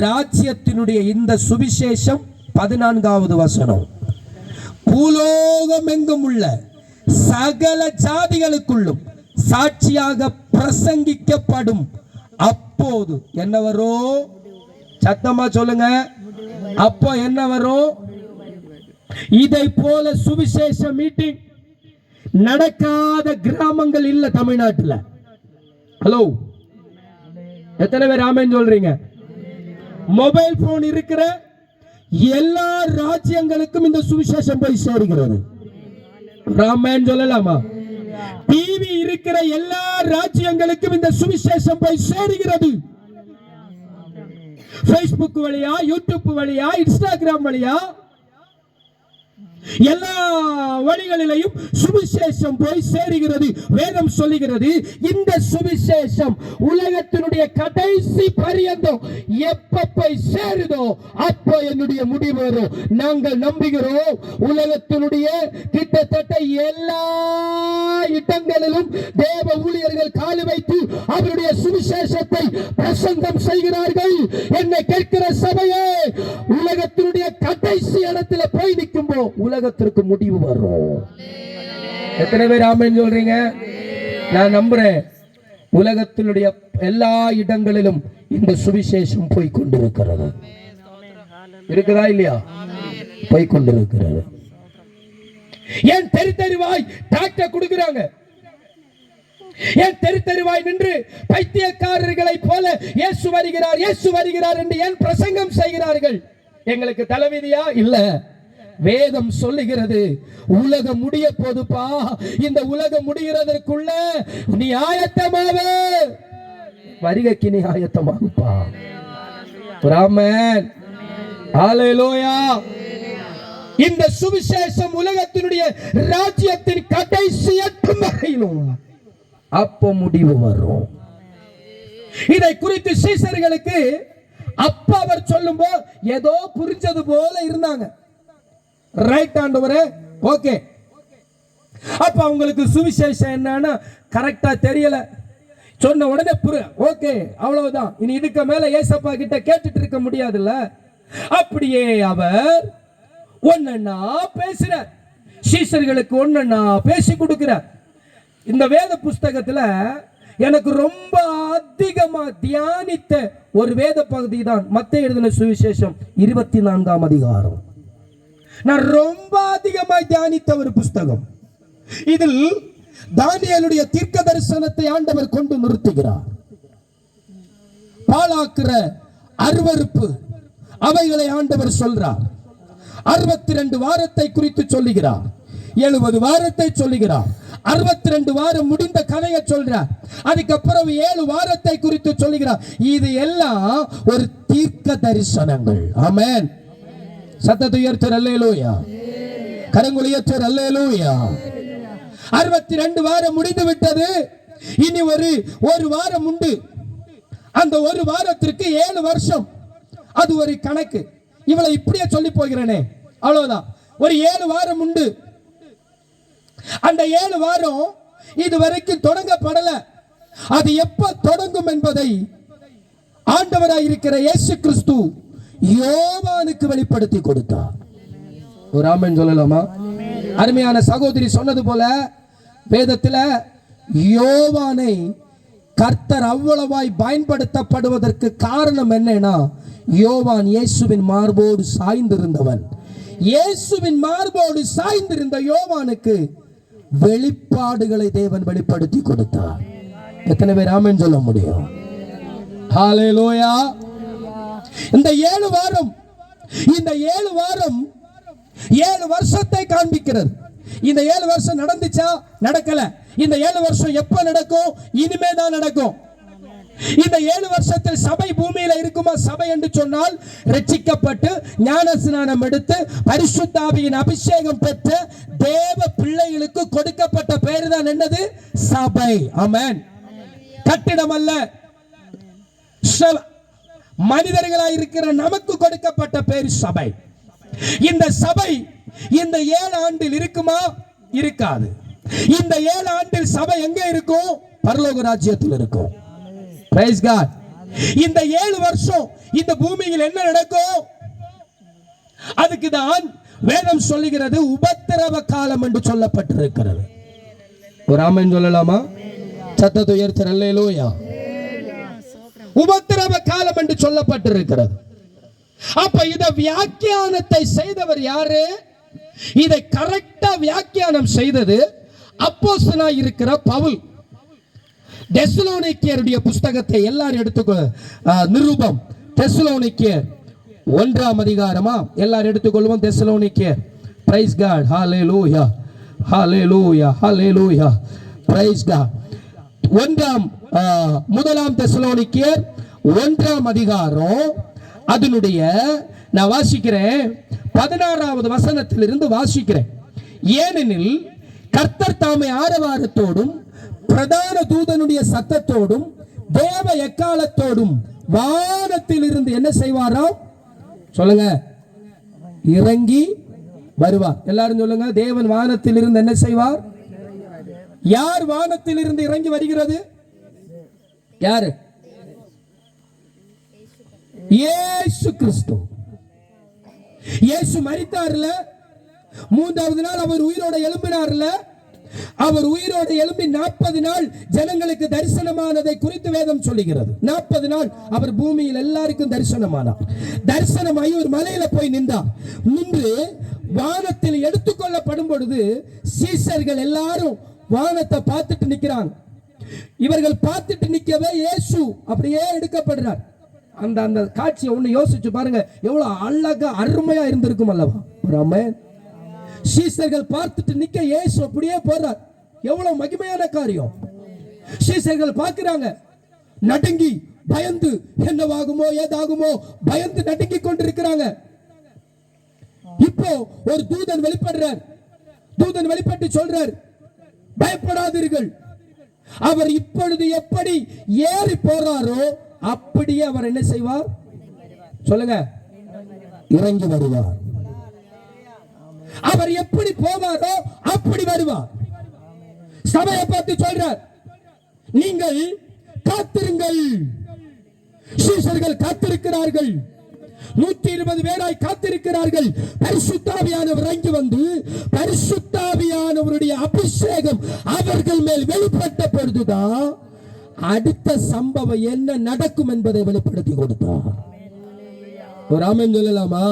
ராஜ்யத்தினுடைய இந்த சுவிசேஷம் 14வது வசனம், பூலோகம் எங்கும் உள்ள சகல ஜாதிகளுக்குள்ளும் சாட்சியாக பிரசங்கிக்கப்படும். அப்போது என்ன வரும்? சத்தமா சொல்லுங்க, அப்போ என்ன வரும்? இதை போல சுவிசேஷ மீட்டிங் நடக்காத கிராமங்கள் இல்ல தமிழ்நாட்டில். ஹலோ, எத்தனை பேர் ஆமென் சொல்றீங்க? மொபைல் போன் இருக்கிற எல்லா ராஜ்யங்களுக்கும் இந்த சுவிசேஷம் போய் சேருகிறது. ஆமென் சொல்லலாமா? டிவி இருக்கிற எல்லா ராஜ்யங்களுக்கும் இந்த சுவிசேஷம் போய் சேருகிறது. Facebook வழியா, யூடியூப் வழியா, இன்ஸ்டாகிராம் வழியா, எல்லா வழிகளிலையும் சுவிசேஷம் போய் சேருகிறது. வேதம் சொல்லுகிறது, இந்த சுவிசேஷம் உலகத்தினுடைய கடைசி பரியந்தம் எப்ப போய் சேருதோ அப்போ என்னுடைய முடிவு வரும். நாங்கள் நம்புகிறோம், உலகத்தினுடைய கிட்டத்தட்ட எல்லா இடங்களிலும் தேவ ஊழியர்கள் கால் வைத்து அவருடைய சுவிசேஷத்தை பிரசங்கம் செய்கிறார்கள். என்னை கேட்கிற சபையே, உலகத்தினுடைய கடைசி இடத்துல போய் நிற்கும்போ உலகத்திற்கு முடிவு வரும். எத்தனை பேர் ஆமென் சொல்றீங்க? நான் நம்புறேன், உலகத்தினுடைய எல்லா இடங்களிலும் இந்த சுவிசேஷம் போய் கொண்டிருக்கிறது. இருக்குதா இல்லையா? போய் கொண்டிருக்கிறது. ஏன் தெருவாய் டாக்டர் கொடுக்கிறாங்க? ஏன் தெருவாய் நின்று பைத்தியக்காரர்களை போல இயேசு வருகிறார், இயேசு வருகிறார் என்று ஏன் பிரசங்கம் செய்கிறார்கள்? எங்களுக்கு தலைவிதியா? இல்ல, வேதம் சொல்லுகிறது, உலகம் முடிய போதுப்பா, இந்த உலகம் முடிகிறதற்குள்ள நீ ஆயத்தமாவே, வருகைக்கு நீ ஆயத்தமாகுப்பா. ஆமென், ஹalleluya. இந்த சுவிசேஷம் உலகத்தினுடைய ராஜ்யத்தின் கடைசி எட்டும் வரையிலும் அப்போ முடிவு வரும். இதை குறித்து சீசர்களுக்கு அப்ப அவர் சொல்லும்போது ஏதோ புரிஞ்சது போல இருந்தாங்க. ரைட் ஆண்டவரே, ஓகே. அப்ப அவங்களுக்கு சுவிசேஷம் என்னன்னா கரெக்டா தெரியல. சொன்ன உடனே ஓகே, அவ்வளவுதான். இனி இதுக்கு மேல ஏசப்பா கிட்ட கேட்டுட்டு இருக்க முடியாதுல்ல. அப்படியே அவர் ஒன்னா பேசுறார், சீசர்களுக்கு ஒன்னா பேசி கொடுக்கிறார். இந்த வேத புஸ்தகத்துல எனக்கு ரொம்ப அதிகமா தியானித்த ஒரு வேத பகுதி தான் மத்தேயு எழுதின சுவிசேஷம் 24ஆம் அதிகாரம். நான் ரொம்ப அதிகமாய் தியானித்த ஒரு புஸ்தகம். இதில் தானியேலுடைய தீர்க்க தரிசனத்தை ஆண்டவர் கொண்டு நிறுத்துகிறார். பாழாக்குற அருவருப்பு அவைகளை ஆண்டவர் சொல்றார். 62 வாரத்தை குறித்து சொல்லுகிறார், 70 வாரத்தை சொல்லுகிறார், 62 வாரம் முடிந்த கதையை சொல்றார். அதுக்கப்புறம் 7 வாரத்தை குறித்து சொல்லுகிறார். இது எல்லாம் ஒரு தீர்க்க தரிசனங்கள். ஆமென். சத்தத்தை உயர்த்தர் அல்லேலூயா, கரங்களை உயர்த்தர் அல்லேலூயா. 62 வாரம் முடிந்து விட்டது. இனி ஒரு வாரம் உண்டு. அந்த ஒரு வாரத்திற்கு 7 வருஷம். அது ஒரு கணக்கு. இவளை இப்படியே சொல்லி போகிறேனே, அவ்வளவுதான். ஒரு 7 வாரம் உண்டு. அந்த 7 வாரம் இதுவரைக்கும் தொடங்கப்படல. அது எப்ப தொடங்கும் என்பதை ஆண்டவராய் இருக்கிற இயேசு கிறிஸ்து யோவானுக்கு வெளிப்படுத்தி கொடுத்தார். ஒரு ஆமென் சொல்லலாமா? அருமையான சகோதரி சொன்னது போல வேதத்தில் யோவானை கர்த்தர் அவ்வளவாய் பயன்படுத்தப்படுவதற்கு காரணம் என்னன்னா, யோவான் இயேசுவின் மார்போடு சாய்ந்திருந்தவன். இயேசுவின் மார்போடு சாய்ந்திருந்த யோவானுக்கு வெளிப்பாடுகளை தேவன் வெளிப்படுத்தி கொடுத்தார். எத்தனை பேர் ஆமென் சொல்ல முடியும்? ஹalleluya. இந்த 7 வாரம் 7 வருஷத்தை காண்பிக்கிறது. இந்த 7 வருஷம் நடந்துச்சா? நடக்கல. இந்த 7 வருஷம் எப்ப நடக்கும்? இனிமே தான் நடக்கும். இந்த 7 வருஷத்தில் சபை பூமியில இருக்குமா? சபை என்று சொன்னால் ரட்சிக்கப்பட்டு ஞான ஸ்நானம் எடுத்து பரிசுத்த ஆவியின் அபிஷேகம் பெற்ற தேவ பிள்ளைகளுக்கு கொடுக்கப்பட்ட பெயர் தான் என்னது? சபை. ஆமென். கட்டிடம் அல்ல, மனிதர்களாய் இருக்கிற நமக்கு கொடுக்கப்பட்ட பெயர் சபை. இந்த சபை இந்த 7 ஆண்டில் இருக்குமா? இருக்காது. இந்த 7 ஆண்டில் சபை எங்க இருக்கும்? பரலோக ராஜ்யத்தில் இருக்கும். Praise God. இந்த 7 வருஷம் இந்த பூமியில் என்ன நடக்கும்? அதுக்கு தான் வேதம் சொல்லுகிறது உபத்திரவ காலம் என்று சொல்லப்பட்டிருக்கிறது. ஒரு ஆமென் சொல்லலாமா? சத்தத்தை உயர்த்தி அல்லேலூயா. உபத்திரவ காலம் என்று சொல்லப்பட்டிருக்கிறது. அப்ப இத வியாக்கியானத்தை செய்தவர் யாரு? இதை கரெக்டா வியாக்கியானம் செய்தது அப்போஸ்தலனாய் இருக்கிற பவுல். தெசலோனிக்கேயருடைய புஸ்தகத்தை எல்லாரும் எடுத்துக்கோ. நிருபம் தெசலோனிக்கேயர் 1ஆம் அதிகாரமா எல்லாரும் எடுத்துக்கொள்வோம். தெசலோனிக்கேயர். Praise God. ஹalleluya ஹalleluya ஹalleluya. Praise God. முதலாம் தெசலோனிக்கேயர் 1ஆம் அதிகாரம் அதனுடைய நான் வாசிக்கிறேன் 16வது வசனத்திலிருந்து வாசிக்கிறேன். ஏனெனில் கர்த்தர் தாமே ஆரவாரத்தோடும் பிரதான தூதனுடைய சத்தத்தோடும் தேவ எக்காலத்தோடும் வானத்தில் இருந்து என்ன செய்வாராம்? சொல்லுங்க. இறங்கி வருவார். எல்லாரும் சொல்லுங்க. தேவன் வானத்தில் இருந்து என்ன செய்வார்? யார் வானத்தில் இருந்து இறங்கி வருகிறது? யாரு? இயேசு கிறிஸ்து. இயேசு மரித்தார்ல, 3வது நாள் அவர் உயிரோட எழும்பினார்ல. அவர் உயிரோடு எழும்பி 40 நாள் ஜனங்களுக்கு தரிசனமானதை குறித்து வேதம் சொல்லுகிறது. 40 நாள் அவர் பூமியில் எல்லாருக்கும் தரிசனமானார். தரிசனமாகி ஒரு மலையில போய் நின்று வானத்தில் எடுத்துக்கொள்ளப்படும் பொழுது சீஷர்கள் எல்லாரும் வானத்தை பார்த்துட்டு நிக்கிறாங்க. இவர்கள் பார்த்துட்டு நிக்கவே இயேசு அப்படியே எடுக்கப்படுறார். அந்த காட்சியை ஒண்ணு யோசிச்சு பாருங்க, எவ்வளவு அழகா அருமையா இருந்திருக்கும் அல்லவா? ஆமென். சீஷர்கள் பார்த்துட்டு நிக்க இயேசு அப்படியே போறார். எவ்வளவு மகிமையான காரியம். சீஷர்கள் பார்க்கிறாங்க, நடுங்கி பயந்து என்னவாகுமோ ஏதாகுமோ பயந்து நடுங்கி கொண்டிருக்கிறாங்க. இப்போ ஒரு தூதன் வெளிப்படுறார். தூதன் வெளிப்பட்டு சொல்றார், பயப்படாதீர்கள். அவர் இப்பொழுது எப்படி ஏறி போறாரோ அப்படியே அவர் என்ன செய்வார்? சொல்லுங்க. இறங்கி வருவார். அவர் எப்படி போவாரோ அப்படி வருவார். சபையை பார்த்து சொல்றார், நீங்கள் காத்திருங்கள். சீஷர்கள் காத்திருக்கிறார்கள். 120 பேராய் காத்திருக்கிறார்கள். பரிசுத்த ஆவியானவர் இறங்கி வந்து பரிசுத்த ஆவியானவருடைய அபிஷேகம் அவர்கள் மேல் வெளிப்பட்ட பொழுதுதான் அடுத்த சம்பவம் என்ன நடக்கும் என்பதை வெளிப்படுத்தி கொடுத்தார். ஒரு ஆமென் சொல்லலாமா?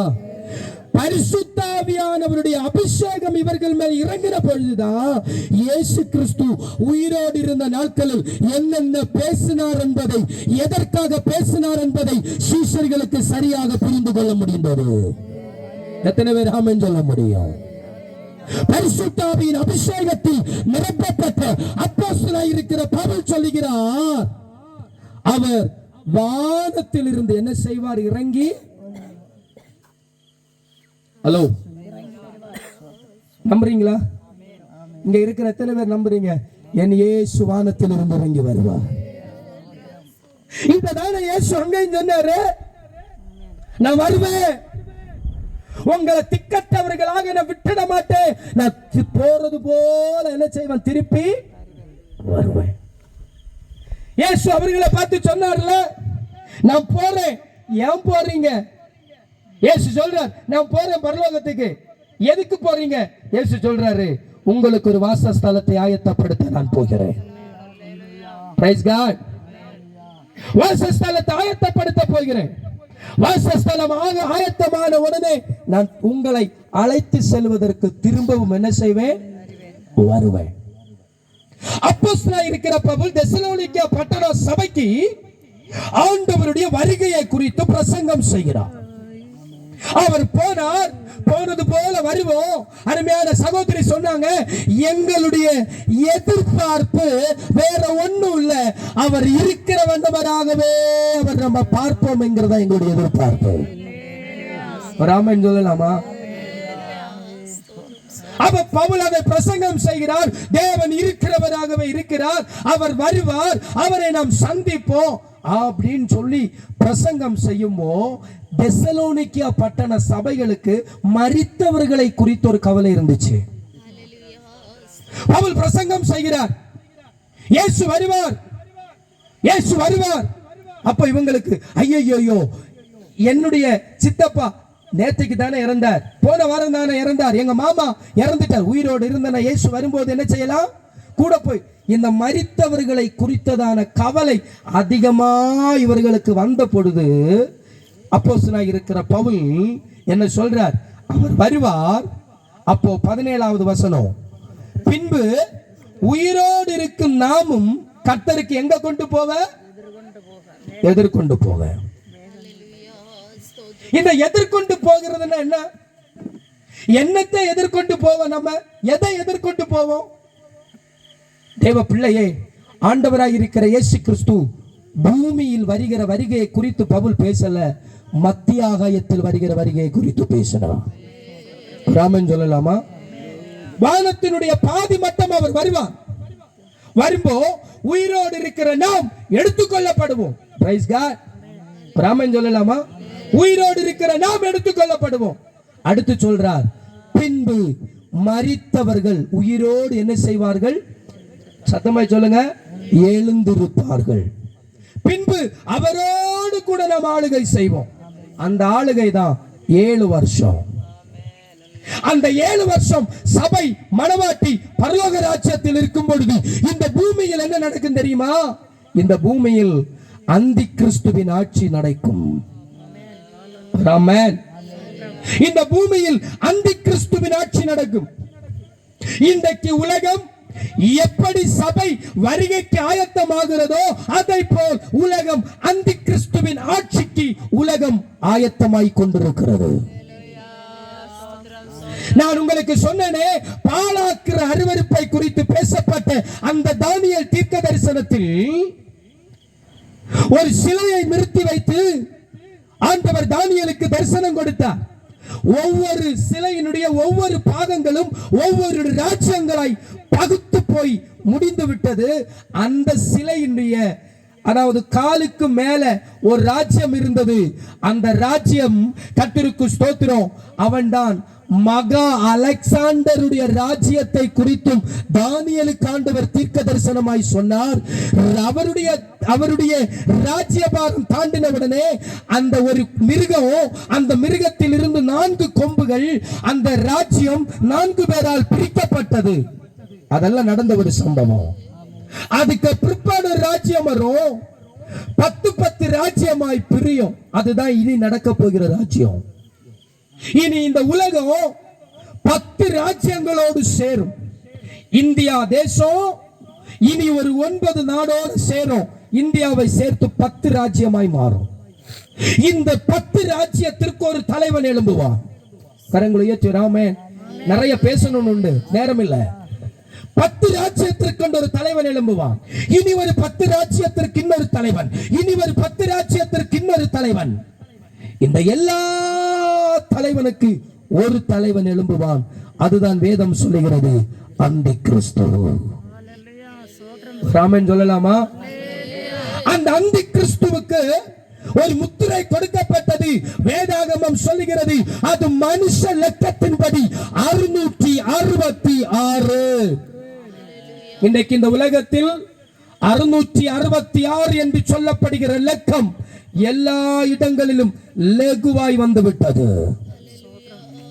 பரிசுத்த ஆவியானவருடைய அபிஷேகம் இவர்கள் மேல் இறங்கின பொழுதுதான் இயேசு கிறிஸ்து உயிரோடு இருந்த நாட்களில் என்னென்ன பேசினார் என்பதை, எதற்காக பேசினார் என்பதை சீஷர்களுக்கு சரியாக புரிந்து கொள்ள முடிந்தது. எத்தனை பேர் ஆமென் சொல்ல முடியும்? பரிசுத்த ஆவியின் அபிஷேகத்தில் நிரப்பப்பட்ட அப்போஸ்தலனாய் இருக்கிற பவுல் சொல்லுகிறார், அவர் வானத்தில் இருந்து என்ன செய்வார்? இறங்கி. ஹலோ, நம்புறீங்களா? இங்க இருக்கிற எத்தனை பேர் நம்புறீங்க? என் இயேசு வானத்தில் இருந்து இறங்கி வருவார். இப்பதானே இயேசு அங்கேயும் சொன்னாரு, நான் வருவேன், உங்களை திக்கற்றவர்களாக நான் விட்டுட மாட்டேன், நான் போறது போல என்ன செய்வேன்? திருப்பி வருவேன். இயேசு அவர்களை பார்த்து சொன்னார்ல, நான் போறேன். ஏன் போறீங்க? இயேசு சொல்றார், நான் போறேன் பரலோகத்துக்கு. எதுக்கு போறீங்க? இயேசு சொல்றாரு, உங்களுக்கு ஒரு வாசஸ்தலத்தை ஆயத்தப்படுத்த நான் போகிறேன். Price God. வாசஸ்தலத்தை ஆயத்தப்படுத்த போகிறேன். வாசஸ்தலமாக ஆயத்தமான உடனே நான் உங்களை அழைத்து செல்வதற்கு திரும்பவும் என்ன செய்வேன்? வருவேன். அப்போஸ்தலனாய் இருக்கிற பவுல் தெசலோனிக்கே பட்டண சபைக்கு ஆண்டவருடைய வருகையை குறித்து பிரசங்கம் செய்கிறார். அவர் போனார், போனது போல வருவோம். அருமையான சகோதரி சொன்னாங்க, எங்களுடைய எதிர்பார்ப்பு வேற ஒண்ணும் இல்ல, அவர் இருக்கிற வந்தவராகவே அவர் நம்ம பார்ப்போம் என்கிறதா எங்களுடைய எதிர்பார்ப்பு. ராமன் சொல்லலாமா? அப்ப பவுல் அதை பிரசங்கம் செய்கிறார். தேவன் இருக்கிறவராகவே இருக்கிறார், அவர் வருவார், அவரை நாம் சந்திப்போம் அப்படின்னு சொல்லி பிரசங்கம் செய்யும்போ தெசலோனிக்கா பட்டண சபைகளுக்கு மரித்தவர்களை குறித்த ஒரு கவலை இருந்துச்சு. பவுல் பிரசங்கம் செய்கிறார், இயேசு வருவார், இயேசு வருவார். அப்ப இவங்களுக்கு ஐயோ, என்னுடைய சித்தப்பா நேற்றுக்கு தானே இறந்தார், போன வாரம் தானே இறந்தார், எங்க மாமா இறந்துட்டார், உயிரோடு இருந்தன, இயேசு வரும்போது என்ன செய்யலாம், கூட போய். இந்த மரித்தவர்களை குறித்ததான கவலை அதிகமா இவர்களுக்கு வந்த பொழுது அப்போஸ்தலனாய் இருக்கிற பவுல் என்ன சொல்றார், அவர் வருவார். அப்போ 17வது வசனம், பின்பு உயிரோடு இருக்கும் நாமும் கர்த்தருக்கு எங்க கொண்டு போவ, எதிர்கொண்டு போக. இந்த எதிர்கொண்டு போகிறதுன்னா என்ன? என்னத்தை எதிர்கொண்டு போவோம்? நம்ம எதை எதிர்கொண்டு போவோம்? தேவ பிள்ளையே, ஆண்டவராய் இருக்கிற இயேசு கிறிஸ்து பூமியில் வருகிற வருகையை குறித்து பவுல் பேசல, மத்திய ஆகாயத்தில் வருகிற வருகையை குறித்து பேசினார். ராமன் சொல்லலாமா? வானத்தினுடைய பாதி மட்டம் அவர் வருவார். வரும்போ உயிரோடு இருக்கிற நாம் எடுத்துக்கொள்ளப்படுவோம். Price God. ராமன் சொல்லலாமா? உயிரோடு இருக்கிற நாம் எடுத்துக்கொள்ளப்படுவோம். அடுத்து சொல்றார், பின்பு மரித்தவர்கள் உயிரோடு என்ன செய்வார்கள்? சத்தமாய் சொல்லுங்க, எழுந்திருப்பார்கள். பின்பு அவரோடு கூட நாம் ஆளுகை செய்வோம். அந்த ஆளுகை தான் 7 வருஷம். அந்த 7 வருஷம் சபை மணவாட்டி பரலோக ராஜ்யத்தில் இருக்கும் பொழுது இந்த பூமியில் என்ன நடக்கும் தெரியுமா? இந்த பூமியில் அந்தி கிறிஸ்துவின் ஆட்சி நடக்கும். ஆமென். இந்த பூமியில் அந்தி கிறிஸ்துவின் ஆட்சி நடக்கும். இன்றைக்கு உலகம் எப்படி சபை வருகைக்கு ஆயத்தமாகிறதோ அதை போல் உலகம் அந்தி கிறிஸ்துவின் ஆட்சிக்கு உலகம் ஆயத்தமாய் கொண்டிருக்கிறது. நான் உங்களுக்கு சொன்னேனே, பாழாக்கிற அருவருப்பை குறித்து பேசப்பட்ட அந்த தானியேல் தீர்க்க தரிசனத்தில் ஒரு சிலையை நிறுத்தி வைத்து ஆண்டவர் தானியேலுக்கு தரிசனம் கொடுத்தார். ஒவ்வொரு சிலையினுடைய ஒவ்வொரு பாகங்களும் ஒவ்வொரு ராஜ்யங்களாய் பகுத்து போய் முடிந்து விட்டது. அந்த சிலையினுடைய அதாவது காலுக்கு மேல ஒரு ராஜ்யம் இருந்தது. அந்த ராஜ்யம் கர்த்தருக்கு ஸ்தோத்திரம், அவன்தான் மகா அலெக்சாண்டருடைய ராஜ்யத்தை குறித்தும் தானியேலுக்கு ஆண்டவர் தீர்க்க தரிசனமாய் சொன்னார். அவருடைய ராஜ்யபாரம் தாண்டினவுடனே அந்த ஒரு மிருகம், அந்த மிருகத்தில் இருந்து 4 கொம்புகள், அந்த ராஜ்யம் 4 பேரால் பிரிக்கப்பட்டது. அதெல்லாம் நடந்த ஒரு சம்பவம். அதுக்கு பிற்பாடு ராஜ்யம் வரும், 10 ராஜ்யமாய் பிரியும். அதுதான் இனி நடக்க போகிற ராஜ்யம். இனி இந்த உலகம் 10 ராஜ்யங்களோடு சேரும். இந்தியா தேசம் இனி ஒரு 9 நாடோடு சேரும். இந்தியாவை சேர்த்து 10 ராஜ்யமாய் மாறும். இந்த 10 ராஜ்யத்திற்கு ஒரு தலைவன் எழும்புவான். கரங்களை ராமே, நிறைய பேசணும் உண்டு, நேரம் இல்ல. 10 ராஜ்யத்திற்கு ஒரு தலைவன் எழும்புவான். இனி ஒரு 10 ராஜ்யத்திற்கு இன்னொரு தலைவன், இனி ஒரு 10 ராஜ்யத்திற்கு இன்னொரு தலைவன். இந்த எல்லா தலைவனுக்கு ஒரு தலைவன் எழும்புவான். அதுதான் வேதம் சொல்லுகிறது, அந்தி கிறிஸ்து. ராமன் சொல்லலாமா? அந்த அந்தி கிறிஸ்துவுக்கு ஒரு முத்திரை கொடுக்கப்பட்டது. வேதாகமம் சொல்லுகிறது, அது மனுஷ லக்கத்தின்படி 666. இன்றைக்கு இந்த உலகத்தில் 666 என்று சொல்லப்படுகிற லக்கம் எல்லா இடங்களிலும் லகுவாய் வந்து விட்டது.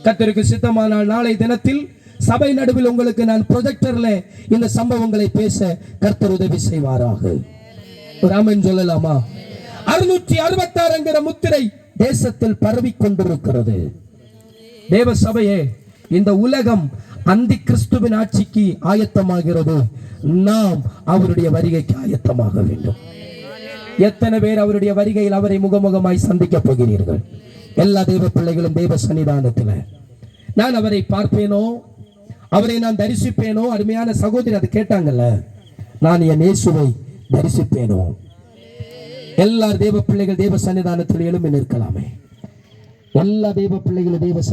கர்த்தருக்கு சித்தமானால் நாளை தினத்தில் சபை நடுவில் உங்களுக்கு நான் ப்ரொஜெக்டர்ல இந்த சம்பவங்களை பேச கர்த்தர் உதவி செய்வாராக. ராமன் சொல்லலாமா? 666 என்கிற முத்திரை தேசத்தில் பரவி கொண்டிருக்கிறது. தேவ சபையே, இந்த உலகம் அந்தி கிறிஸ்துவின் ஆட்சிக்கு ஆயத்தமாகிறது. நாம் அவருடைய வருகைக்கு ஆயத்தமாக வேண்டும். எத்தனை பேர் அவருடைய வருகையில் அவரை முகமுகமாய் சந்திக்க போகிறீர்கள்? எல்லா தெய்வ பிள்ளைகளும் தெய்வ சன்னிதானத்தில் நான் அவரை பார்ப்பேனோ, அவரை நான் தரிசிப்பேனோ? அருமையான சகோதரி அது கேட்டாங்கல்ல, நான் என் இயேசுவை தரிசிப்பேனோ? எல்லா தெய்வ பிள்ளைகள் தெய்வ சன்னிதானத்தில் எழும்பி நிற்கலாமே. எல்லா தெய்வ பிள்ளைகளும் தெய்வ சன்னிதானம்